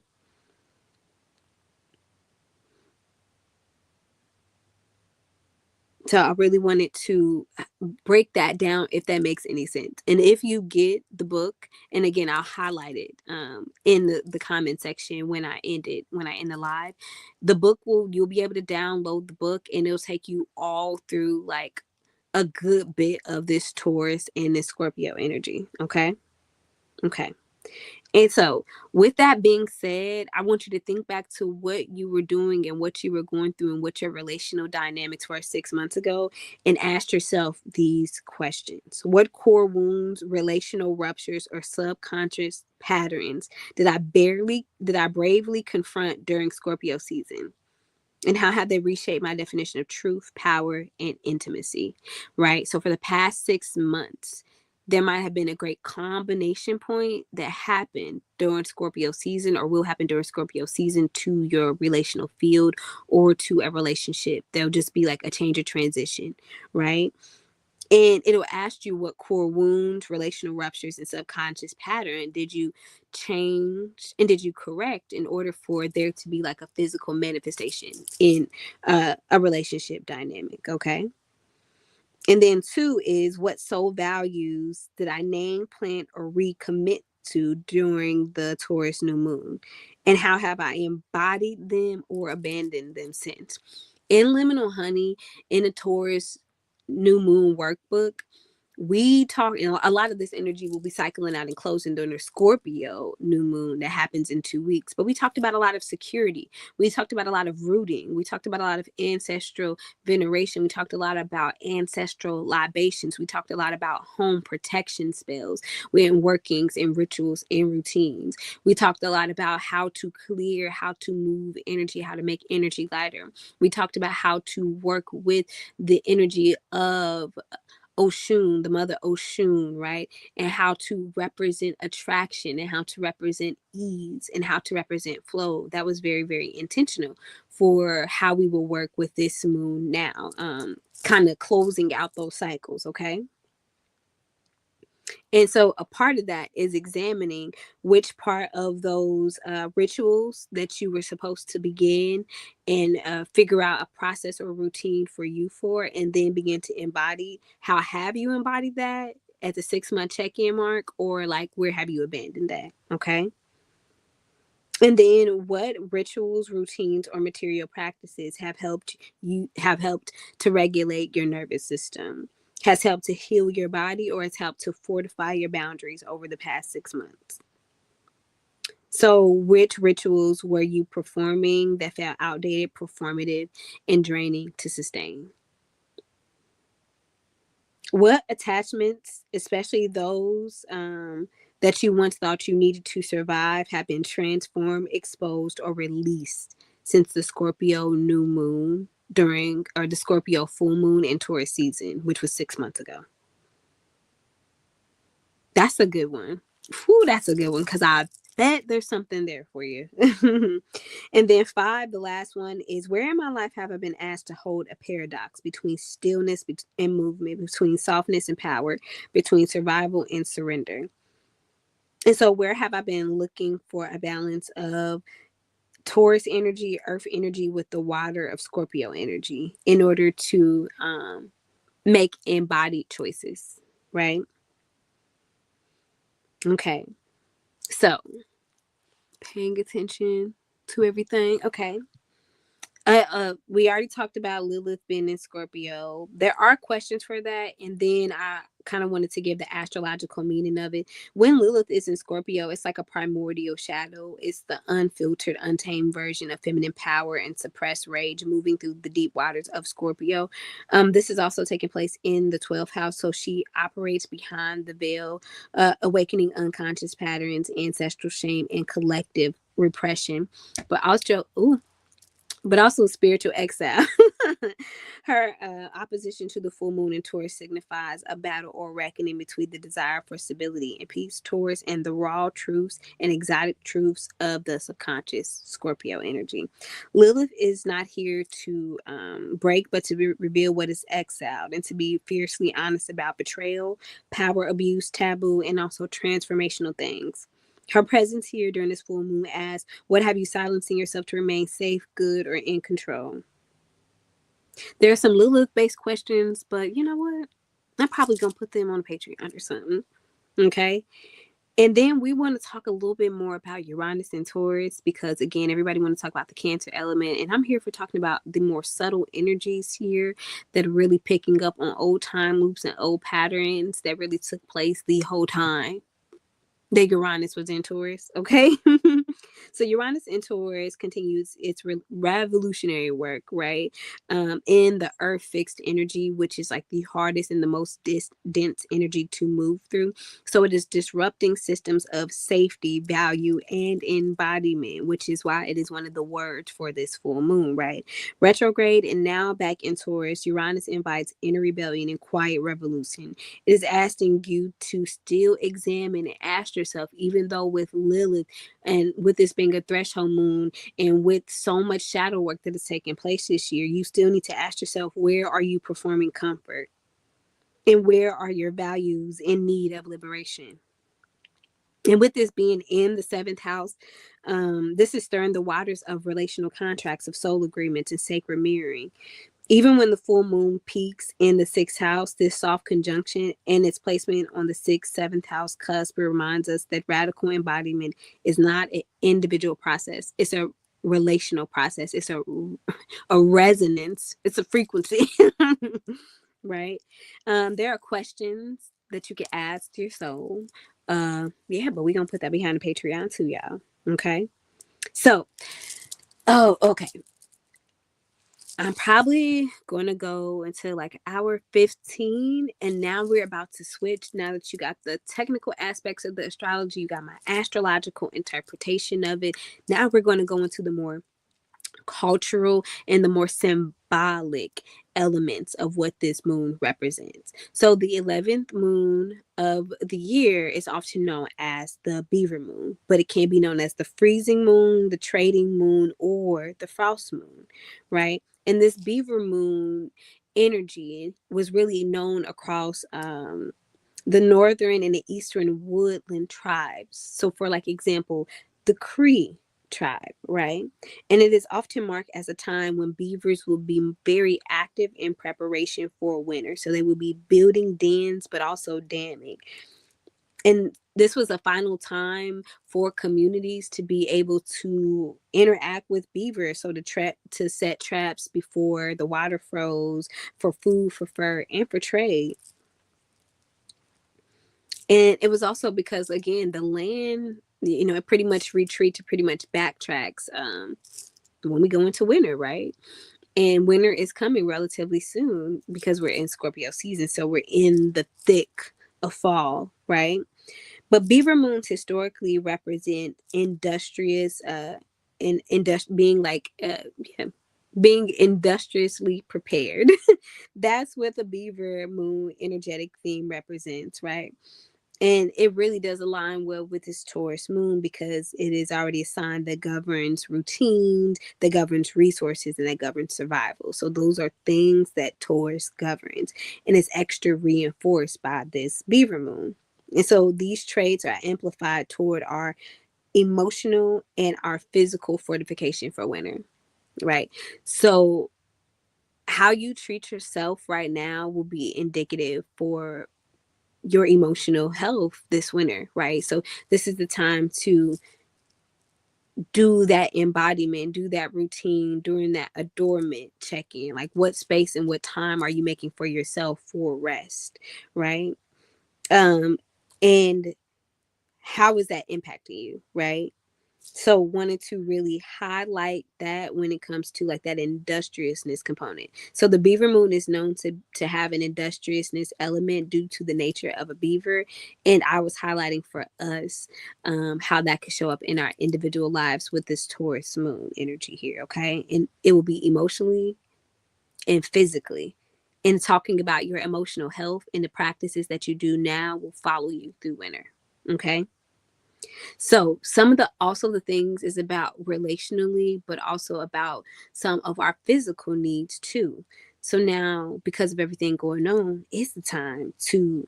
So I really wanted to break that down, if that makes any sense. And if you get the book, and again, I'll highlight it in the comment section when I end the live. The book you'll be able to download the book, and it'll take you all through like a good bit of this Taurus and this Scorpio energy. Okay. Okay. And so, with that being said, I want you to think back to what you were doing and what you were going through and what your relational dynamics were 6 months ago, and ask yourself these questions. What core wounds, relational ruptures, or subconscious patterns did I bravely confront during Scorpio season? And how have they reshaped my definition of truth, power, and intimacy, right? So for the past 6 months, there might have been a great combination point that happened during Scorpio season, or will happen during Scorpio season, to your relational field or to a relationship. There'll just be like a change of transition, right? And it'll ask you what core wounds, relational ruptures, and subconscious pattern did you change and did you correct in order for there to be like a physical manifestation in a relationship dynamic. Okay. And then two is, what soul values did I name, plant, or recommit to during the Taurus new moon? And how have I embodied them or abandoned them since? In Liminal Honey, in the Taurus new moon workbook, we talk, a lot of this energy will be cycling out and closing during the Scorpio new moon that happens in 2 weeks. But we talked about a lot of security. We talked about a lot of rooting. We talked about a lot of ancestral veneration. We talked a lot about ancestral libations. We talked a lot about home protection spells and workings and rituals and routines. We talked a lot about how to clear, how to move energy, how to make energy lighter. We talked about how to work with the energy of Oshun, the mother Oshun, right? And how to represent attraction and how to represent ease and how to represent flow. That was very, very intentional for how we will work with this moon now, kind of closing out those cycles, okay? And so a part of that is examining which part of those rituals that you were supposed to begin and figure out a process or routine for you for, and then begin to embody. How have you embodied that at the 6 month check-in mark, or like where have you abandoned that? Okay. And then what rituals, routines, or material practices have helped to regulate your nervous system, has helped to heal your body, or has helped to fortify your boundaries over the past 6 months? So, which rituals were you performing that felt outdated, performative, and draining to sustain? What attachments, especially those that you once thought you needed to survive, have been transformed, exposed, or released since the Scorpio new moon or the Scorpio full moon in Taurus season, which was 6 months ago? That's a good one. Whew, that's a good one, because I bet there's something there for you. And then 5, the last one is, where in my life have I been asked to hold a paradox between stillness and movement, between softness and power, between survival and surrender? And so where have I been looking for a balance of Taurus energy, earth energy with the water of Scorpio energy in order to make embodied choices, right? Okay. So paying attention to everything. Okay. We already talked about Lilith being in Scorpio. There are questions for that, and then I kind of wanted to give the astrological meaning of it. When Lilith is in Scorpio, it's like a primordial shadow. It's the unfiltered, untamed version of feminine power and suppressed rage moving through the deep waters of Scorpio. This is also taking place in the 12th house, so she operates behind the veil, awakening unconscious patterns, ancestral shame, and collective repression. But also spiritual exile. Her opposition to the full moon in Taurus signifies a battle or reckoning between the desire for stability and peace, Taurus, and the raw truths and exotic truths of the subconscious, Scorpio energy. Lilith is not here to break, but to reveal what is exiled and to be fiercely honest about betrayal, power abuse, taboo, and also transformational things. Her presence here during this full moon asks, what have you silencing yourself to remain safe, good, or in control? There are some Lilith-based questions, but you know what? I'm probably going to put them on Patreon or something. Okay? And then we want to talk a little bit more about Uranus and Taurus, because again, everybody want to talk about the Cancer element. And I'm here for talking about the more subtle energies here that are really picking up on old time loops and old patterns that really took place the whole time that Uranus was in Taurus, okay? So Uranus in Taurus continues its revolutionary work, right? In the earth fixed energy, which is like the hardest and the most dense energy to move through. So it is disrupting systems of safety, value, and embodiment, which is why it is one of the words for this full moon, right? Retrograde and now back in Taurus, Uranus invites inner rebellion and quiet revolution. It is asking you to still examine and ask yourself, even though with Lilith and with this being a threshold moon and with so much shadow work that is taking place this year, you still need to ask yourself, where are you performing comfort? And where are your values in need of liberation? And with this being in the 7th house, this is stirring the waters of relational contracts, of soul agreements, and sacred mirroring. Even when the full moon peaks in the 6th house, this soft conjunction and its placement on the 6th, 7th house cusp reminds us that radical embodiment is not an individual process. It's a relational process. It's a resonance. It's a frequency. right? There are questions that you can ask your soul. Yeah, but we're gonna put that behind the Patreon too, y'all. Okay. So, oh, okay. I'm probably going to go until like hour 15. And now we're about to switch. Now that you got the technical aspects of the astrology, you got my astrological interpretation of it. Now we're going to go into the more cultural and the more symbolic elements of what this moon represents. So the 11th moon of the year is often known as the beaver moon, but it can be known as the freezing moon, the trading moon, or the frost moon, right? And this beaver moon energy was really known across the northern and the eastern woodland tribes. So, for like example, the Cree tribe, right? And it is often marked as a time when beavers will be very active in preparation for winter. So they will be building dens, but also damming. And this was a final time for communities to be able to interact with beavers, so to set traps before the water froze, for food, for fur, and for trade. And it was also because, again, the land, it pretty much retreats, pretty much backtracks when we go into winter, right? And winter is coming relatively soon because we're in Scorpio season. So we're in the thick of fall, right? But beaver moons historically represent industrious, being like, yeah, being industriously prepared. That's what the beaver moon energetic theme represents, right? And it really does align well with this Taurus moon because it is already a sign that governs routines, that governs resources, and that governs survival. So those are things that Taurus governs. And it's extra reinforced by this beaver moon. And so these traits are amplified toward our emotional and our physical fortification for winter, right? So how you treat yourself right now will be indicative for your emotional health this winter, right? So this is the time to do that embodiment, do that routine during that adornment check-in. Like, what space and what time are you making for yourself for rest, right? Um and how is that impacting you, right? So wanted to really highlight that when it comes to like that industriousness component. So the beaver moon is known to have an industriousness element due to the nature of a beaver. And I was highlighting for us how that could show up in our individual lives with this Taurus moon energy here. Okay. And it will be emotionally and physically. And talking about your emotional health and the practices that you do now will follow you through winter. Okay. So some of the things is about relationally, but also about some of our physical needs too. So now, because of everything going on, it's the time to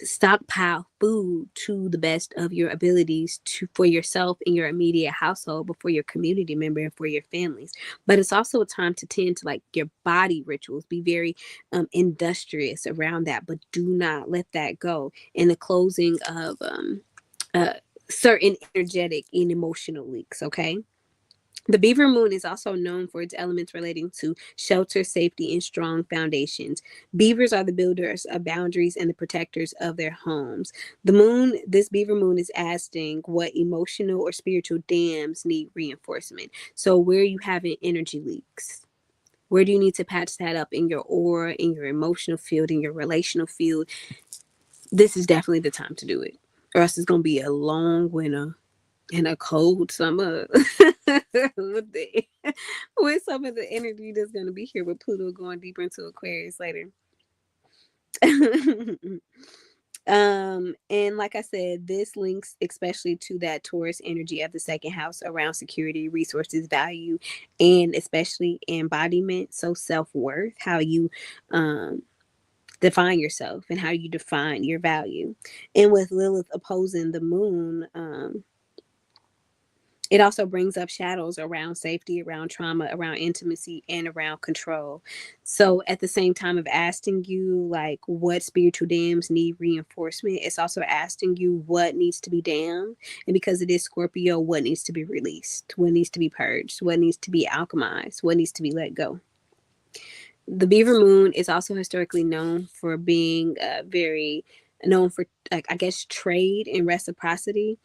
stockpile food to the best of your abilities to for yourself and your immediate household, but for your community member and for your families. But it's also a time to tend to like your body rituals. Be very industrious around that, but do not let that go. In the closing of uh, certain energetic and emotional leaks. Okay. The beaver moon is also known for its elements relating to shelter, safety, and strong foundations. Beavers are the builders of boundaries and the protectors of their homes. This beaver moon is asking what emotional or spiritual dams need reinforcement. So, where are you having energy leaks? Where do you need to patch that up in your aura, in your emotional field, in your relational field? This is definitely the time to do it, or else it's going to be a long winter and a cold summer with, with some of the energy that's going to be here with Pluto going deeper into Aquarius later. And like I said, this links especially to that Taurus energy of the second house around security, resources, value, and especially embodiment. So self-worth, how you define yourself and how you define your value. And with Lilith opposing the moon, it also brings up shadows around safety, around trauma, around intimacy, and around control. So at the same time of asking you like what spiritual dams need reinforcement, it's also asking you what needs to be damned. And because it is Scorpio, what needs to be released, what needs to be purged, what needs to be alchemized, what needs to be let go. The beaver moon is also historically known for being very known for, like, I guess, trade and reciprocity.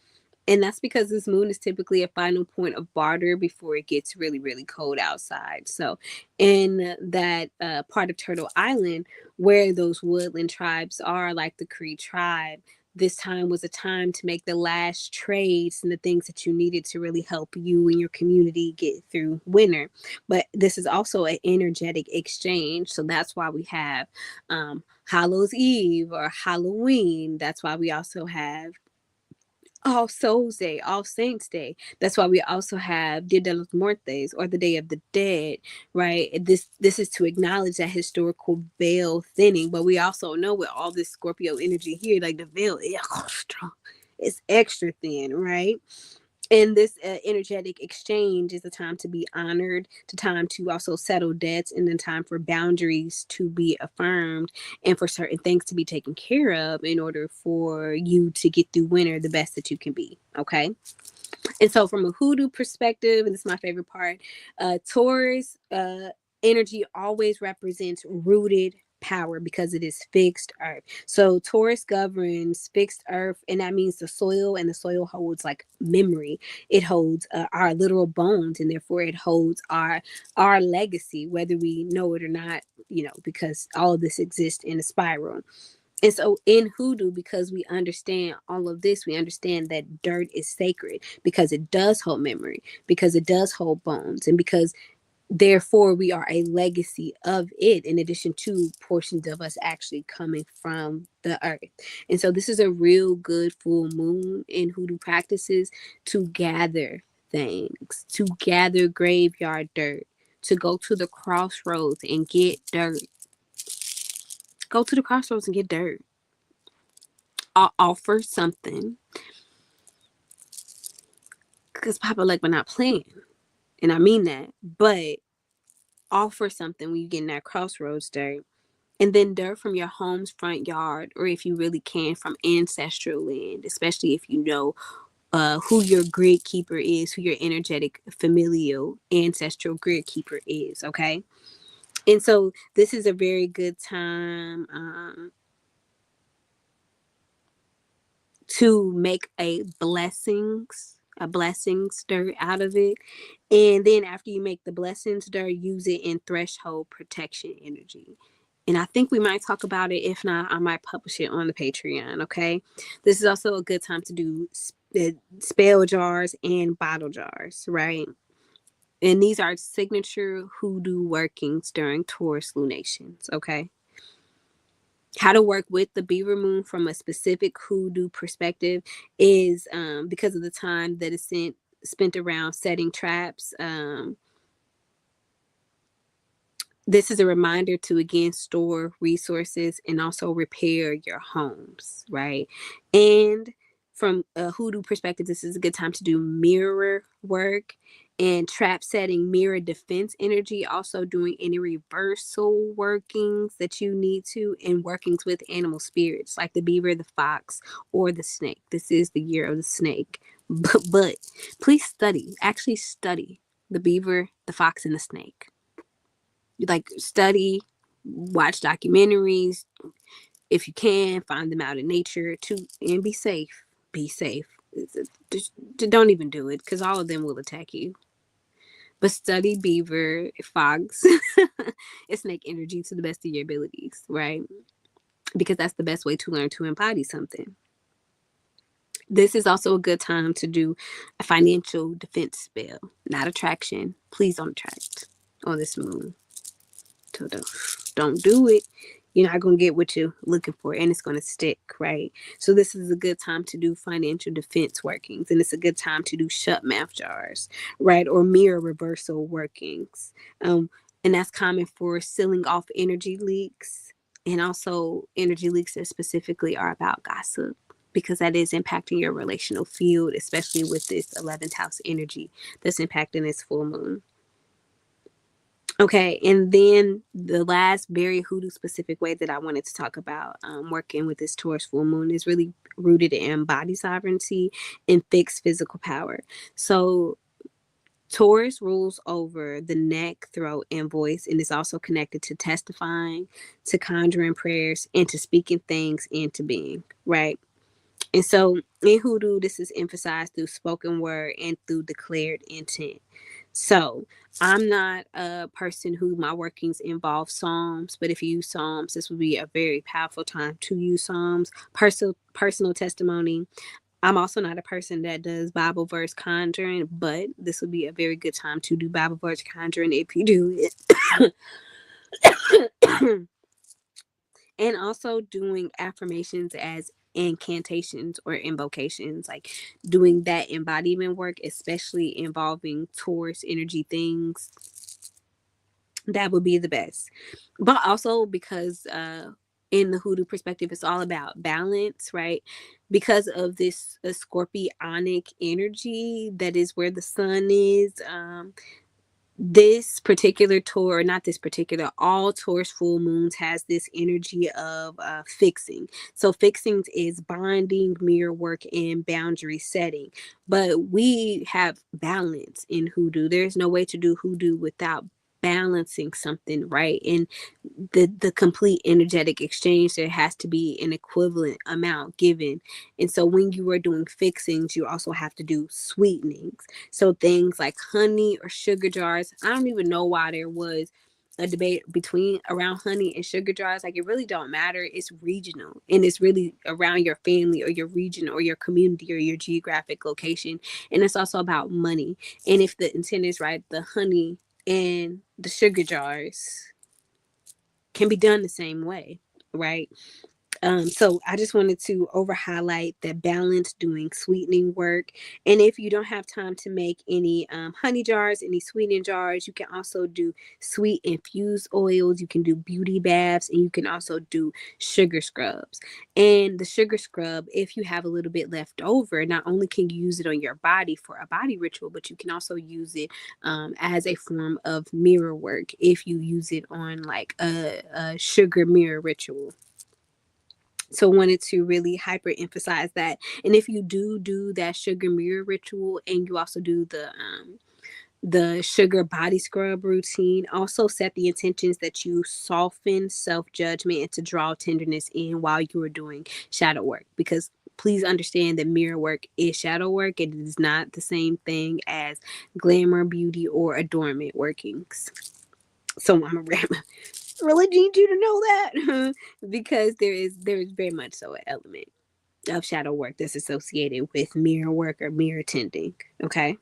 And that's because this moon is typically a final point of barter before it gets really, really cold outside. So, in that part of Turtle Island where those woodland tribes are, like the Cree tribe, this time was a time to make the last trades and the things that you needed to really help you and your community get through winter. But this is also an energetic exchange. So, that's why we have Hallows Eve or Halloween. That's why we also have All Souls Day, All Saints Day. That's why we also have Dia de los Muertos, or the Day of the Dead, right? This is to acknowledge that historical veil thinning, but we also know with all this Scorpio energy here, like the veil is strong. It's extra thin, right? And this energetic exchange is a time to be honored, to time to also settle debts, and then time for boundaries to be affirmed, and for certain things to be taken care of in order for you to get through winter the best that you can be. Okay. And so, from a hoodoo perspective, and this is my favorite part, Taurus energy always represents rooted power because it is fixed earth. So Taurus governs fixed earth, and that means the soil, and the soil holds like memory. It holds our literal bones, and therefore it holds our legacy, whether we know it or not. Because all of this exists in a spiral. And so in hoodoo, because we understand all of this, we understand that dirt is sacred because it does hold memory, because it does hold bones, and because therefore we are a legacy of it, in addition to portions of us actually coming from the earth. And so this is a real good full moon in hoodoo practices to gather things, to gather graveyard dirt, to go to the crossroads and get dirt. Go to the crossroads and get dirt. I'll offer something, because Papa like we're not playing, and I mean that. But offer something when you get in that crossroads dirt, and then dirt from your home's front yard, or if you really can, from ancestral land, especially if you know who your grid keeper is, who your energetic familial ancestral grid keeper is. Okay. And so this is a very good time to make a blessings dirt out of it. And then after you make the blessings dirt, use it in threshold protection energy. And I think we might talk about it. If not, I might publish it on the Patreon. Okay. This is also a good time to do spell jars and bottle jars, right? And these are signature hoodoo workings during Taurus lunations. Okay. How to work with the beaver moon from a specific hoodoo perspective is because of the time that is spent around setting traps. This is a reminder to again store resources and also repair your homes, right? And from a hoodoo perspective, this is a good time to do mirror work and trap setting, mirror defense energy, also doing any reversal workings that you need to, and workings with animal spirits like the beaver, the fox, or the snake. This is the year of the snake. But please actually study the beaver, the fox, and the snake. Like, study, watch documentaries. If you can, find them out in nature too, and be safe. Be safe. Just don't even do it, because all of them will attack you. But study beaver, fox, and snake energy to the best of your abilities, right? Because that's the best way to learn to embody something. This is also a good time to do a financial defense spell, not attraction. Please don't attract on this moon. So don't do it. You're not going to get what you're looking for, and it's going to stick, right? So this is a good time to do financial defense workings, and it's a good time to do shut mouth jars, right? Or mirror reversal workings. And that's common for sealing off energy leaks, and also energy leaks that specifically are about gossip, because that is impacting your relational field, especially with this 11th house energy that's impacting this full moon. Okay, and then the last very hoodoo specific way that I wanted to talk about working with this Taurus full moon is really rooted in body sovereignty and fixed physical power. So Taurus rules over the neck, throat, and voice, and is also connected to testifying, to conjuring prayers, and to speaking things into being, right? And so in hoodoo, this is emphasized through spoken word and through declared intent. So I'm not a person who my workings involve Psalms, but if you use Psalms, this would be a very powerful time to use Psalms. Personal testimony. I'm also not a person that does Bible verse conjuring, but this would be a very good time to do Bible verse conjuring if you do it. And also doing affirmations as incantations or invocations, like doing that embodiment work, especially involving Taurus energy things, that would be the best. But also because in the hoodoo perspective, it's all about balance, right? Because of this scorpionic energy, that is where the sun is. This particular tour, or not this particular, all Taurus full moons has this energy of fixing. So fixing is bonding, mirror work, and boundary setting. But we have balance in hoodoo. There's no way to do hoodoo without balancing something, right? And the complete energetic exchange, there has to be an equivalent amount given. And so when you are doing fixings, you also have to do sweetenings. So things like honey or sugar jars. I don't even know why there was a debate between around honey and sugar jars. Like, it really don't matter. It's regional, and it's really around your family or your region or your community or your geographic location. And it's also about money. And if the intent is right, the honey and the sugar jars can be done the same way, right? So I just wanted to over highlight that balance, doing sweetening work. And if you don't have time to make any honey jars, any sweetening jars, you can also do sweet infused oils. You can do beauty baths, and you can also do sugar scrubs. And the sugar scrub, if you have a little bit left over, not only can you use it on your body for a body ritual, but you can also use it as a form of mirror work if you use it on like a sugar mirror ritual. So wanted to really hyper emphasize that. And if you do that sugar mirror ritual, and you also do the sugar body scrub routine, also set the intentions that you soften self-judgment and to draw tenderness in while you are doing shadow work. Because please understand that mirror work is shadow work. It is not the same thing as glamour, beauty, or adornment workings. So I'm a really need you to know that because there is very much so an element of shadow work that's associated with mirror work or mirror tending. Okay.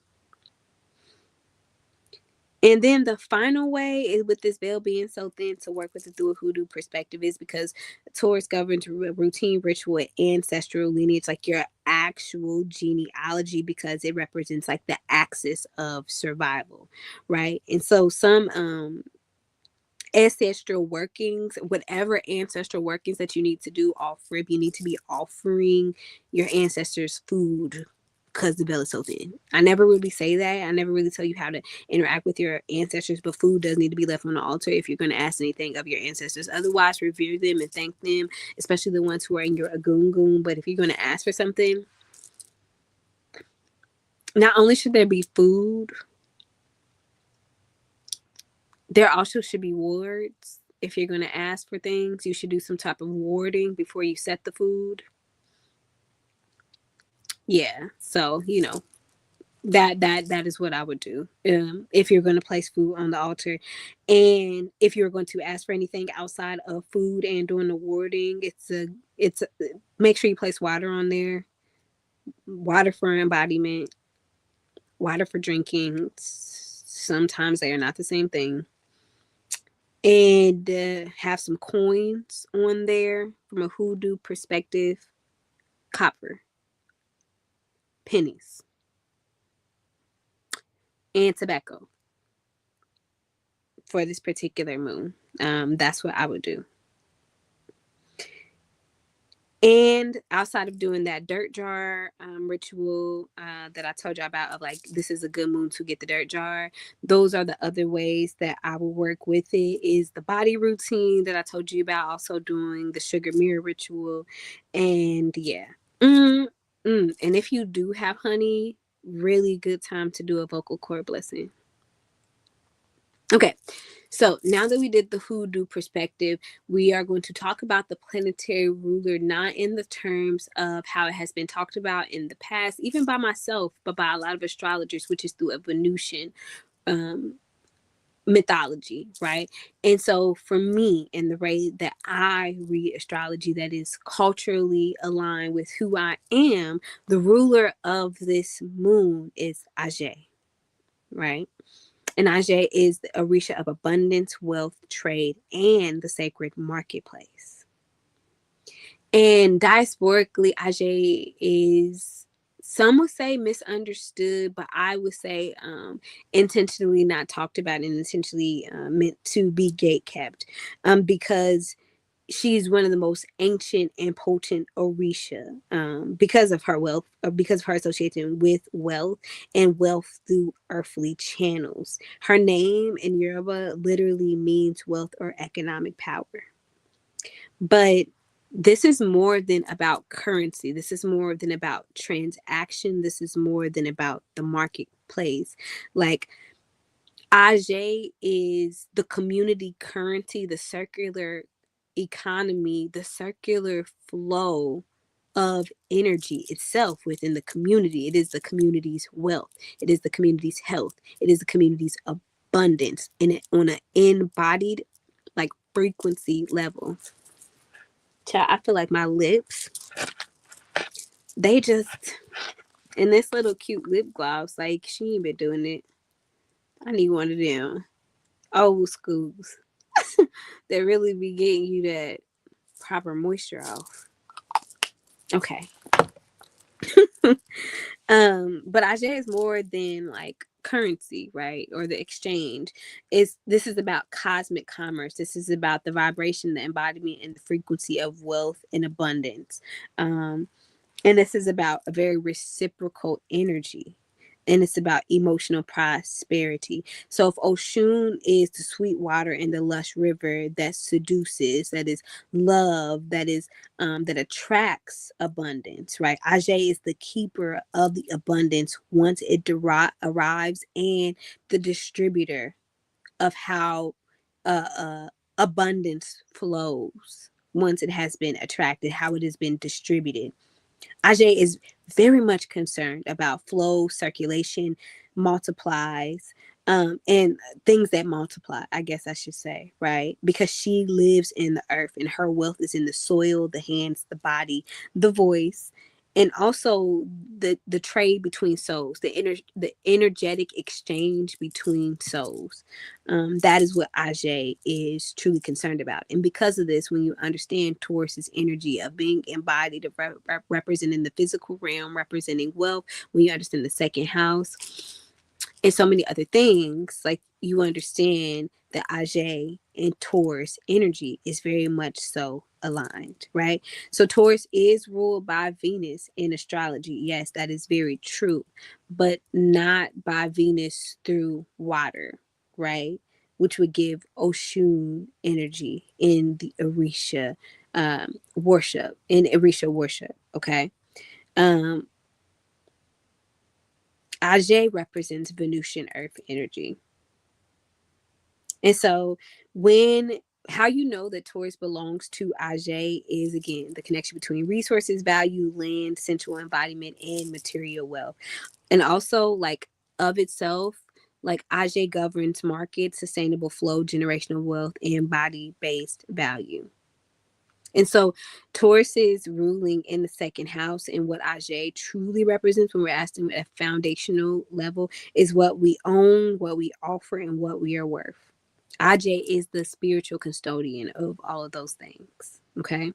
And then the final way is with this veil being so thin to work with it through a hoodoo perspective is because Taurus governs routine, ritual, ancestral lineage, like your actual genealogy, because it represents like the axis of survival, right? And so some ancestral workings, whatever ancestral workings that you need to do off rib, you need to be offering your ancestors food because the veil is so thin. I never really say that. I never really tell you how to interact with your ancestors, but food does need to be left on the altar if you're going to ask anything of your ancestors. Otherwise, revere them and thank them, especially the ones who are in your agungun. But if you're going to ask for something, not only should there be food, there also should be wards. If you're going to ask for things, you should do some type of warding before you set the food. Yeah. So, that is what I would do if you're going to place food on the altar. And if you're going to ask for anything outside of food and doing the warding, it's make sure you place water on there. Water for embodiment, water for drinking. Sometimes they are not the same thing. And have some coins on there from a hoodoo perspective. Copper, pennies, and tobacco for this particular moon. That's what I would do. And outside of doing that dirt jar ritual that I told you about, of like, this is a good moon to get the dirt jar, those are the other ways that I will work with it. Is the body routine that I told you about, also doing the sugar mirror ritual. And yeah. And if you do have honey, really good time to do a vocal cord blessing. Okay, so now that we did the hoodoo perspective, we are going to talk about the planetary ruler, not in the terms of how it has been talked about in the past, even by myself, but by a lot of astrologers, which is through a Venusian mythology, right? And so for me, in the way that I read astrology that is culturally aligned with who I am, the ruler of this moon is Ajay, right? And Ajay is the Orisha of abundance, wealth, trade, and the sacred marketplace. And diasporically, Ajay is, some would say, misunderstood, but I would say intentionally not talked about and intentionally meant to be gate kept, because she's one of the most ancient and potent Orisha, because of her wealth, or because of her association with wealth and wealth through earthly channels. Her name in Yoruba literally means wealth or economic power. But this is more than about currency. This is more than about transaction. This is more than about the marketplace. Like, Ajay is the community currency, the circular economy, the circular flow of energy itself within the community. It is the community's wealth. It is the community's health. It is the community's abundance, and it on an embodied, like, frequency level. Child, I feel like my lips, they just, and this little cute lip gloss, like, she ain't been doing it. I need one of them old schools that really be getting you that proper moisture off. Okay. But Ajay is more than like currency, right? Or the exchange. This is about cosmic commerce. This is about the vibration, the embodiment, and the frequency of wealth and abundance. And this is about a very reciprocal energy. And it's about emotional prosperity. So if Oshun is the sweet water and the lush river that seduces, that is love, that attracts abundance, right? Ajay is the keeper of the abundance once it arrives, and the distributor of how abundance flows once it has been attracted, how it has been distributed. Ajay is very much concerned about flow, circulation, multiplies, and things that multiply, I guess I should say, right? Because she lives in the earth and her wealth is in the soil, the hands, the body, the voice, and also the trade between souls, the energetic exchange between souls. That is what Ajay is truly concerned about. And because of this, when you understand Taurus's energy of being embodied, of representing the physical realm, representing wealth, when you understand the second house and so many other things, like, you understand that Ajay and Taurus energy is very much so aligned, right? So Taurus is ruled by Venus in astrology. Yes, that is very true, but not by Venus through water, right? Which would give Oshun energy in the Orisha worship, okay? Um, Ajay represents Venusian earth energy. And so when how you know that Taurus belongs to Ajay is, again, the connection between resources, value, land, sensual embodiment, and material wealth. And also, like, of itself, like, Ajay governs market, sustainable flow, generational wealth, and body-based value. And so Taurus is ruling in the second house, and what Ajay truly represents when we're asking at a foundational level is what we own, what we offer, and what we are worth. Ajay is the spiritual custodian of all of those things. Okay.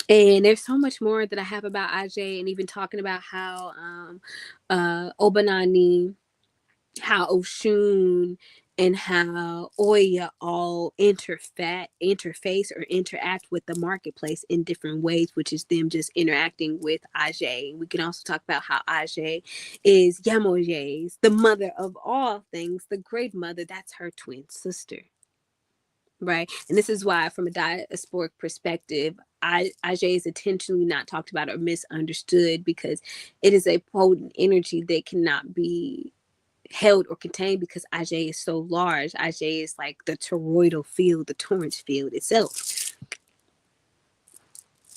And there's so much more that I have about Ajay, and even talking about how Obanani, how Oshun, and how Oya all interface or interact with the marketplace in different ways, which is them just interacting with Ajay. We can also talk about how Ajay is Yamoye's, the mother of all things, the great mother. That's her twin sister. right? And this is why, from a diasporic perspective, Aj is intentionally not talked about or misunderstood, because it is a potent energy that cannot be held or contained, because Aj is so large. Aj is like the toroidal field, the torrent field itself.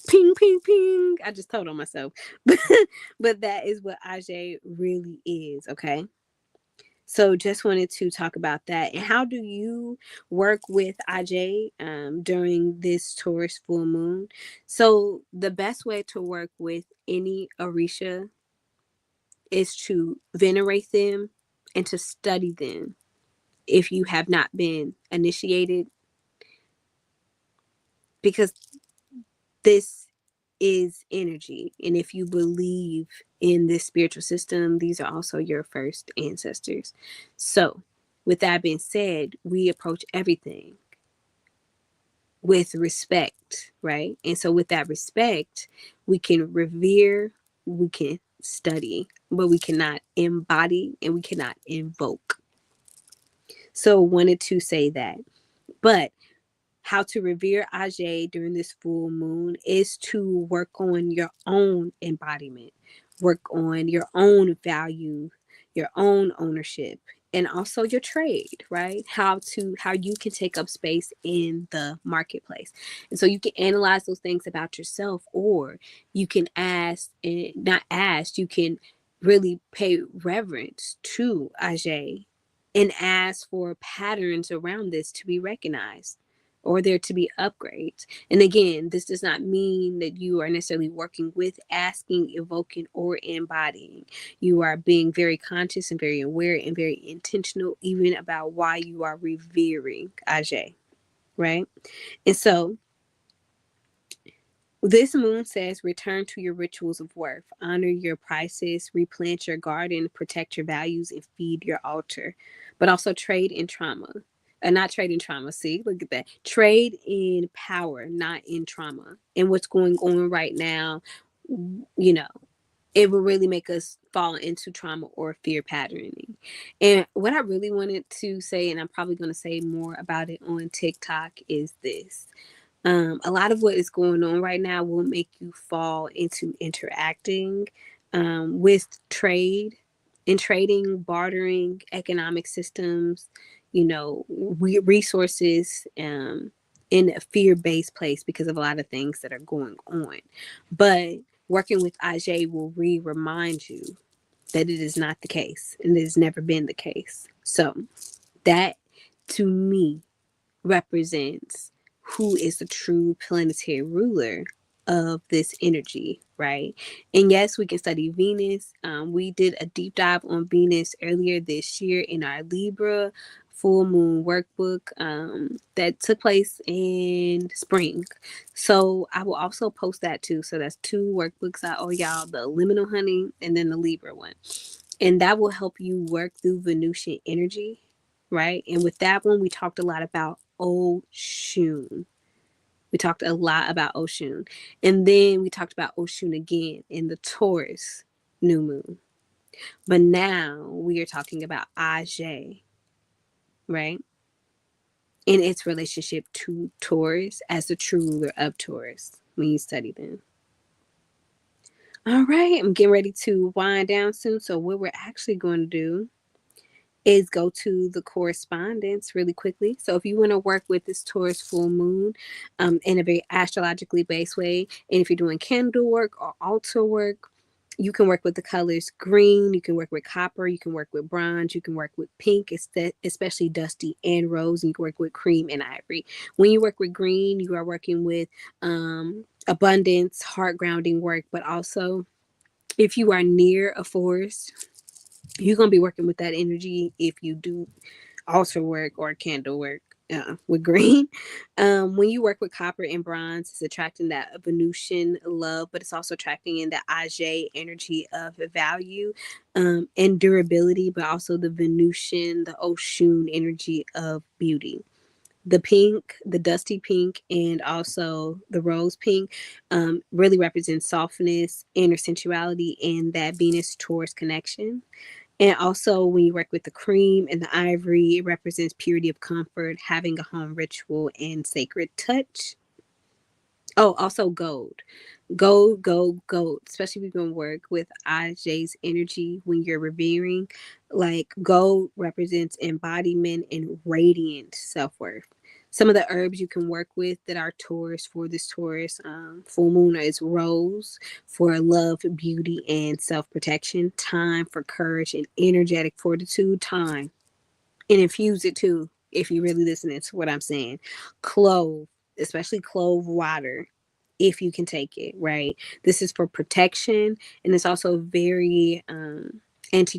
Ping, ping, ping. I just told on myself. But that is what Aj really is, okay? So just wanted to talk about that. And how do you work with Aj during this Taurus full moon? So the best way to work with any Orisha is to venerate them and to study them if you have not been initiated, because this is energy. And if you believe in this spiritual system, these are also your first ancestors. So, with that being said, we approach everything with respect, right? And so, with that respect, we can revere, we can study, but we cannot embody and we cannot invoke. So, wanted to say that. But how to revere Aj during this full moon is to work on your own embodiment, work on your own value, your own ownership, and also your trade, right? How you can take up space in the marketplace. And so you can analyze those things about yourself, or you can ask, and not ask, you can really pay reverence to Aj and ask for patterns around this to be recognized, or there to be upgrades. And again, this does not mean that you are necessarily working with, asking, evoking, or embodying. You are being very conscious and very aware and very intentional, even about why you are revering Aj, right? And so this moon says return to your rituals of worth, honor your prices, replant your garden, protect your values, and feed your altar. But also trade in trauma. Not trade in trauma. See, look at that. Trade in power, not in trauma. And what's going on right now, you know, it will really make us fall into trauma or fear patterning. And what I really wanted to say, and I'm probably going to say more about it on TikTok, is this. A lot of what is going on right now will make you fall into interacting with trade and trading, bartering, economic systems, resources in a fear-based place because of a lot of things that are going on. But working with Aj will remind you that it is not the case, and it has never been the case. So that, to me, represents who is the true planetary ruler of this energy, right? And yes, we can study Venus. We did a deep dive on Venus earlier this year in our Libra full moon workbook that took place in spring. So I will also post that too. So that's two workbooks I owe y'all, the liminal honey and then the Libra one. And that will help you work through Venusian energy, right? And with that one, we talked a lot about Oshun. We talked a lot about Oshun. And then we talked about Oshun again in the Taurus new moon. But now we are talking about Aj, right? In its relationship to Taurus as the true ruler of Taurus when you study them. All right, I'm getting ready to wind down soon. So what we're actually going to do is go to the correspondence really quickly. So if you want to work with this Taurus full moon in a very astrologically based way, and if you're doing candle work or altar work, you can work with the colors green, you can work with copper, you can work with bronze, you can work with pink, especially dusty, and rose, and you can work with cream and ivory. When you work with green, you are working with abundance, heart grounding work, but also if you are near a forest, you're going to be working with that energy if you do altar work or candle work with green. When you work with copper and bronze, it's attracting that Venusian love, but it's also attracting in the Aj energy of value and durability, but also the Venusian, the Oshun energy of beauty. The pink, the dusty pink, and also the rose pink really represents softness, inner sensuality, and that Venus Taurus connection. And also, when you work with the cream and the ivory, it represents purity of comfort, having a home ritual, and sacred touch. Oh, also gold. Gold, gold, gold. Especially if you're going to work with IJ's energy when you're revering. Like gold represents embodiment and radiant self worth. Some of the herbs you can work with that are Taurus for this Taurus full moon is rose for love, beauty, and self protection. Thyme for courage and energetic fortitude. Thyme and infuse it too if you really listening to what I'm saying. Clove, especially clove water, if you can take it, right? This is for protection, and it's also very anti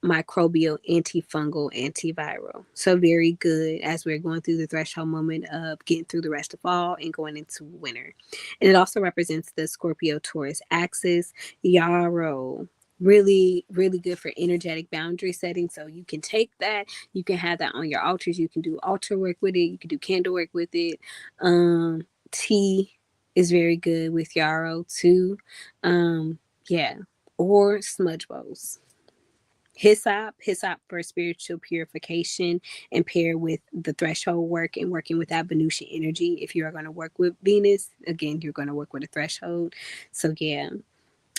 microbial, antifungal, antiviral. So very good as we're going through the threshold moment of getting through the rest of fall and going into winter. And it also represents the Scorpio Taurus axis. Yarrow, really, really good for energetic boundary setting. So you can take that, you can have that on your altars, you can do altar work with it, you can do candle work with it. Tea is very good with yarrow too. Yeah, or smudge bowls. Hyssop for spiritual purification, and pair with the threshold work and working with that Venusian energy. If you are going to work with Venus, again, you're going to work with a threshold. So yeah,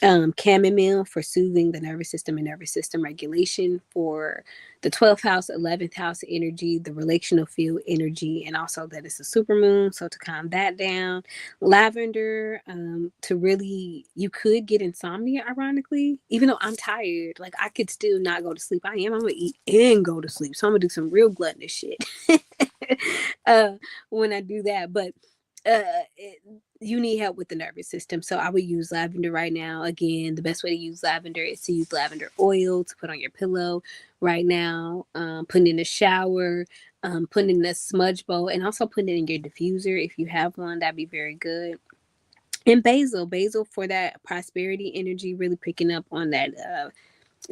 chamomile for soothing the nervous system and nervous system regulation for the 12th house, 11th house energy, the relational field energy, and also that it's a super moon. So to calm that down, lavender, to really, you could get insomnia, ironically, even though I'm tired, like I could still not go to sleep. I'm going to eat and go to sleep. So I'm going to do some real gluttonous shit uh, when I do that. But it, you need help with the nervous system. So I would use lavender right now. Again, the best way to use lavender is to use lavender oil to put on your pillow right now, putting in the shower, putting in a smudge bowl, and also putting it in your diffuser if you have one. That'd be very good. And basil for that prosperity energy, really picking up on that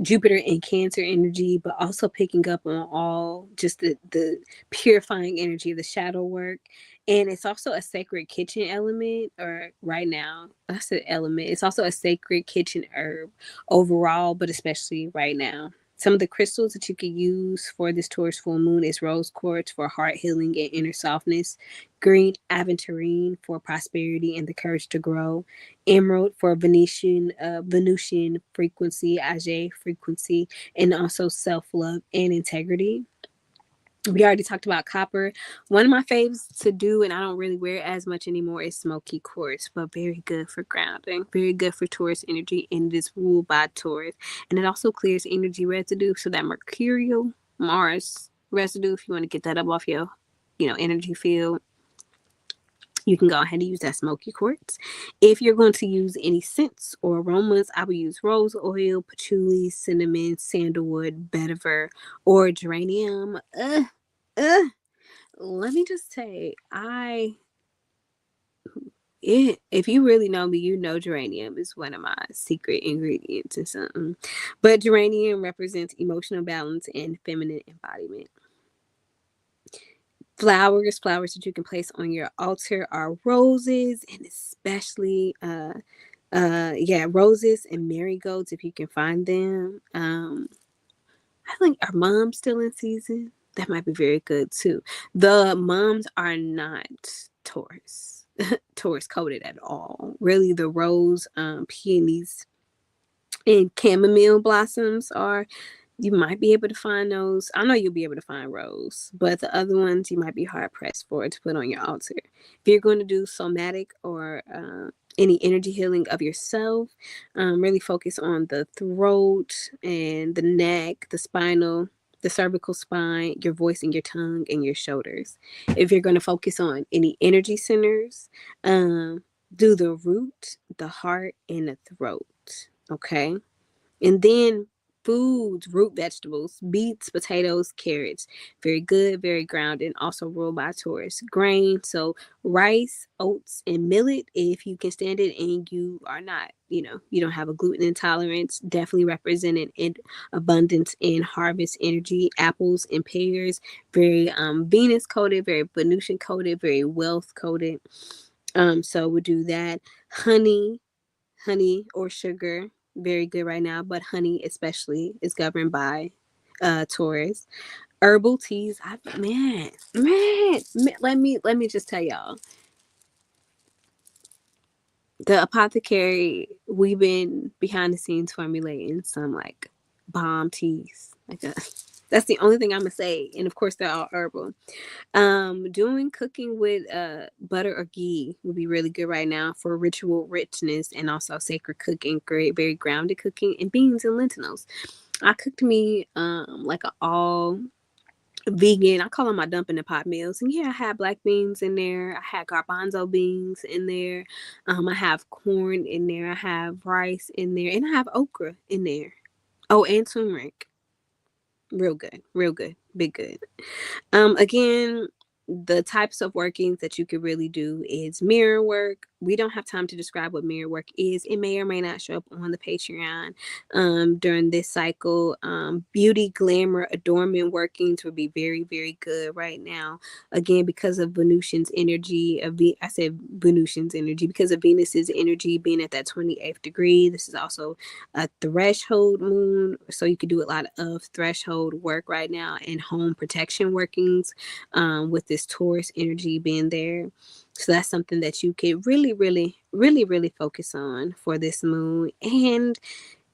Jupiter and Cancer energy, but also picking up on all just the purifying energy of the shadow work. And it's also a sacred kitchen element, or right now, that's an element. It's also a sacred kitchen herb overall, but especially right now. Some of the crystals that you can use for this Taurus full moon is rose quartz for heart healing and inner softness, green aventurine for prosperity and the courage to grow, emerald for Venusian frequency, Age frequency, and also self love and integrity. We already talked about copper. One of my faves to do, and I don't really wear it as much anymore, is smoky quartz, but very good for grounding, very good for Taurus energy, and it is ruled by Taurus. And it also clears energy residue, so that mercurial Mars residue, if you want to get that up off your, energy field, you can go ahead and use that smoky quartz. If you're going to use any scents or aromas, I would use rose oil, patchouli, cinnamon, sandalwood, vetiver, or geranium. Let me just say, if you really know me, you know geranium is one of my secret ingredients or something. But geranium represents emotional balance and feminine embodiment. Flowers that you can place on your altar are roses, and especially roses and marigolds if you can find them. I think, are mums still in season? That might be very good too. The mums are not Taurus Taurus coded at all. Really, the rose, peonies, and chamomile blossoms are. You might be able to find those. I know you'll be able to find rose, but the other ones you might be hard pressed for to put on your altar. If you're going to do somatic or any energy healing of yourself, really focus on the throat and the neck, the spinal, the cervical spine, your voice and your tongue, and your shoulders. If you're going to focus on any energy centers, do the root, the heart, and the throat. Okay. And then foods, root vegetables, beets, potatoes, carrots. Very good, very grounded, also ruled by Taurus. Grain, so rice, oats, and millet, if you can stand it and you are not, you don't have a gluten intolerance, definitely represented in abundance and harvest energy. Apples and pears, very Venus coded, very Venusian coded, very wealth coded. So we'll do that. Honey or sugar, very good right now, but honey especially is governed by Taurus. Herbal teas, let me just tell y'all, the apothecary, we've been behind the scenes formulating some like bomb teas. That's the only thing I'm gonna say. And of course they're all herbal. Doing cooking with butter or ghee would be really good right now for ritual richness and also sacred cooking, great, very grounded cooking, and beans and lentils. I cooked me like a all vegan. I call them my dump in the pot meals. And yeah, I had black beans in there. I had garbanzo beans in there. I have corn in there. I have rice in there, and I have okra in there. Oh, and turmeric. Real good, real good, big good. Again, the types of workings that you could really do is mirror work. We don't have time to describe what mirror work is. It may or may not show up on the Patreon during this cycle. Beauty, glamour, adornment workings would be very, very good right now. Again, because of Venusian's energy, I said Venusian's energy, because of Venus's energy being at that 28th degree. This is also a threshold moon, so you could do a lot of threshold work right now and home protection workings with this Taurus energy being there. So that's something that you could really, really, really, really focus on for this moon. And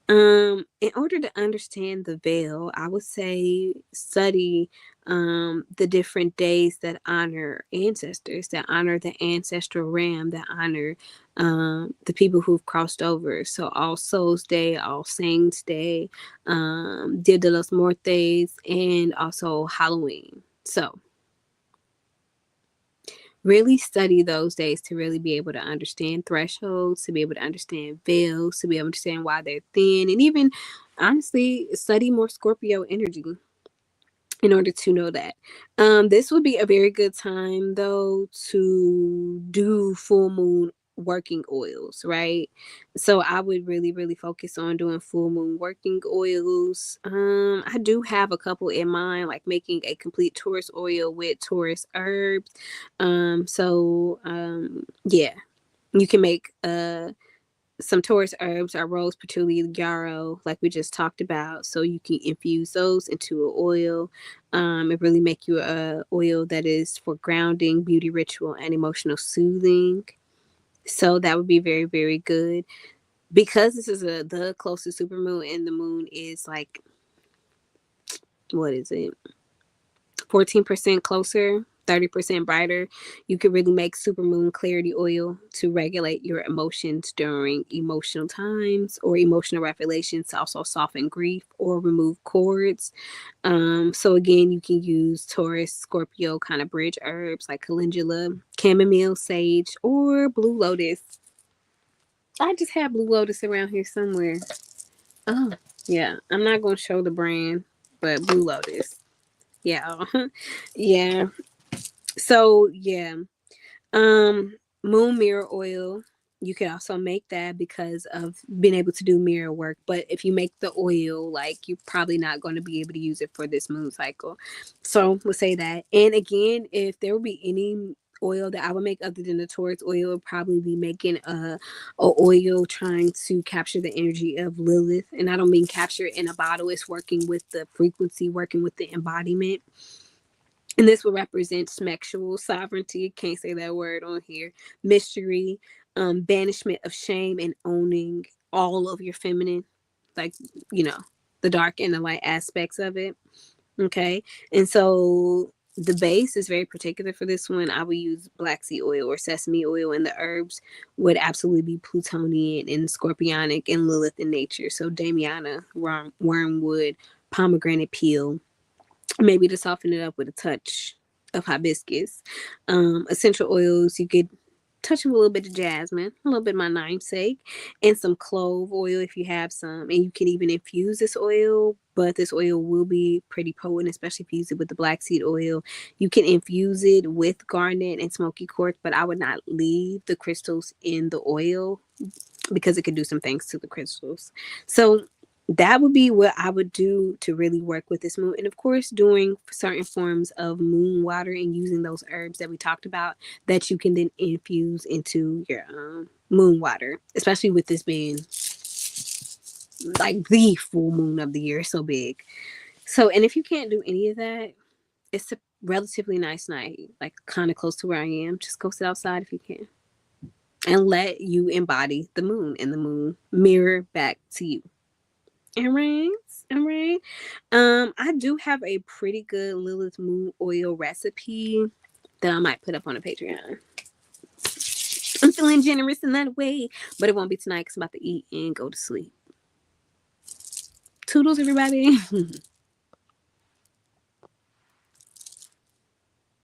in order to understand the veil, I would say study the different days that honor ancestors, that honor the ancestral realm, that honor the people who've crossed over. So All Souls Day, All Saints Day, Dia de los Muertos, and also Halloween. So really study those days to really be able to understand thresholds, to be able to understand veils, to be able to understand why they're thin, and even honestly study more Scorpio energy in order to know that. This would be a very good time though to do full moon working oils, right? So I would really, really focus on doing full moon working oils. I do have a couple in mind, like making a complete Taurus oil with Taurus herbs. Yeah, you can make some Taurus herbs are rose, patchouli, yarrow, like we just talked about. So you can infuse those into an oil. It really make you a oil that is for grounding, beauty ritual, and emotional soothing. So that would be very, very good. Because this is the closest supermoon, and the moon is like, what is it? 14% closer, 30% brighter. You could really make supermoon clarity oil to regulate your emotions during emotional times or emotional revelations, to also soften grief or remove cords. So again, you can use Taurus, Scorpio kind of bridge herbs like calendula, chamomile, sage, or blue lotus. I just have blue lotus around here somewhere. Oh, yeah. I'm not going to show the brand, but blue lotus. Yeah. Yeah. So yeah, moon mirror oil. You can also make that because of being able to do mirror work. But if you make the oil, like, you're probably not going to be able to use it for this moon cycle. So we'll say that. And again, if there would be any oil that I would make other than the Taurus oil, would probably be making a oil trying to capture the energy of Lilith. And I don't mean capture it in a bottle. It's working with the frequency, working with the embodiment. And this will represent smexual sovereignty. Can't say that word on here. Mystery, banishment of shame, and owning all of your feminine, like, you know, the dark and the light aspects of it. Okay. And so the base is very particular for this one. I would use black seed oil or sesame oil, and the herbs would absolutely be Plutonian and Scorpionic and Lilith in nature. So Damiana, wormwood, pomegranate peel, maybe to soften it up with a touch of hibiscus. Essential oils, you could touch with a little bit of jasmine, a little bit of my namesake, and some clove oil if you have some. And you can even infuse this oil, but this oil will be pretty potent, especially if you use it with the black seed oil. You can infuse it with garnet and smoky quartz, but I would not leave the crystals in the oil because it could do some things to the crystals. So that would be what I would do to really work with this moon. And of course, doing certain forms of moon water and using those herbs that we talked about that you can then infuse into your moon water, especially with this being like the full moon of the year. It's so big. So, and if you can't do any of that, it's a relatively nice night, like kind of close to where I am. Just go sit outside if you can, and let you embody the moon, and the moon mirror back to you. All right. All right. I do have a pretty good Lilith Moon oil recipe that I might put up on a Patreon. I'm feeling generous in that way, but it won't be tonight because I'm about to eat and go to sleep. Toodles, everybody.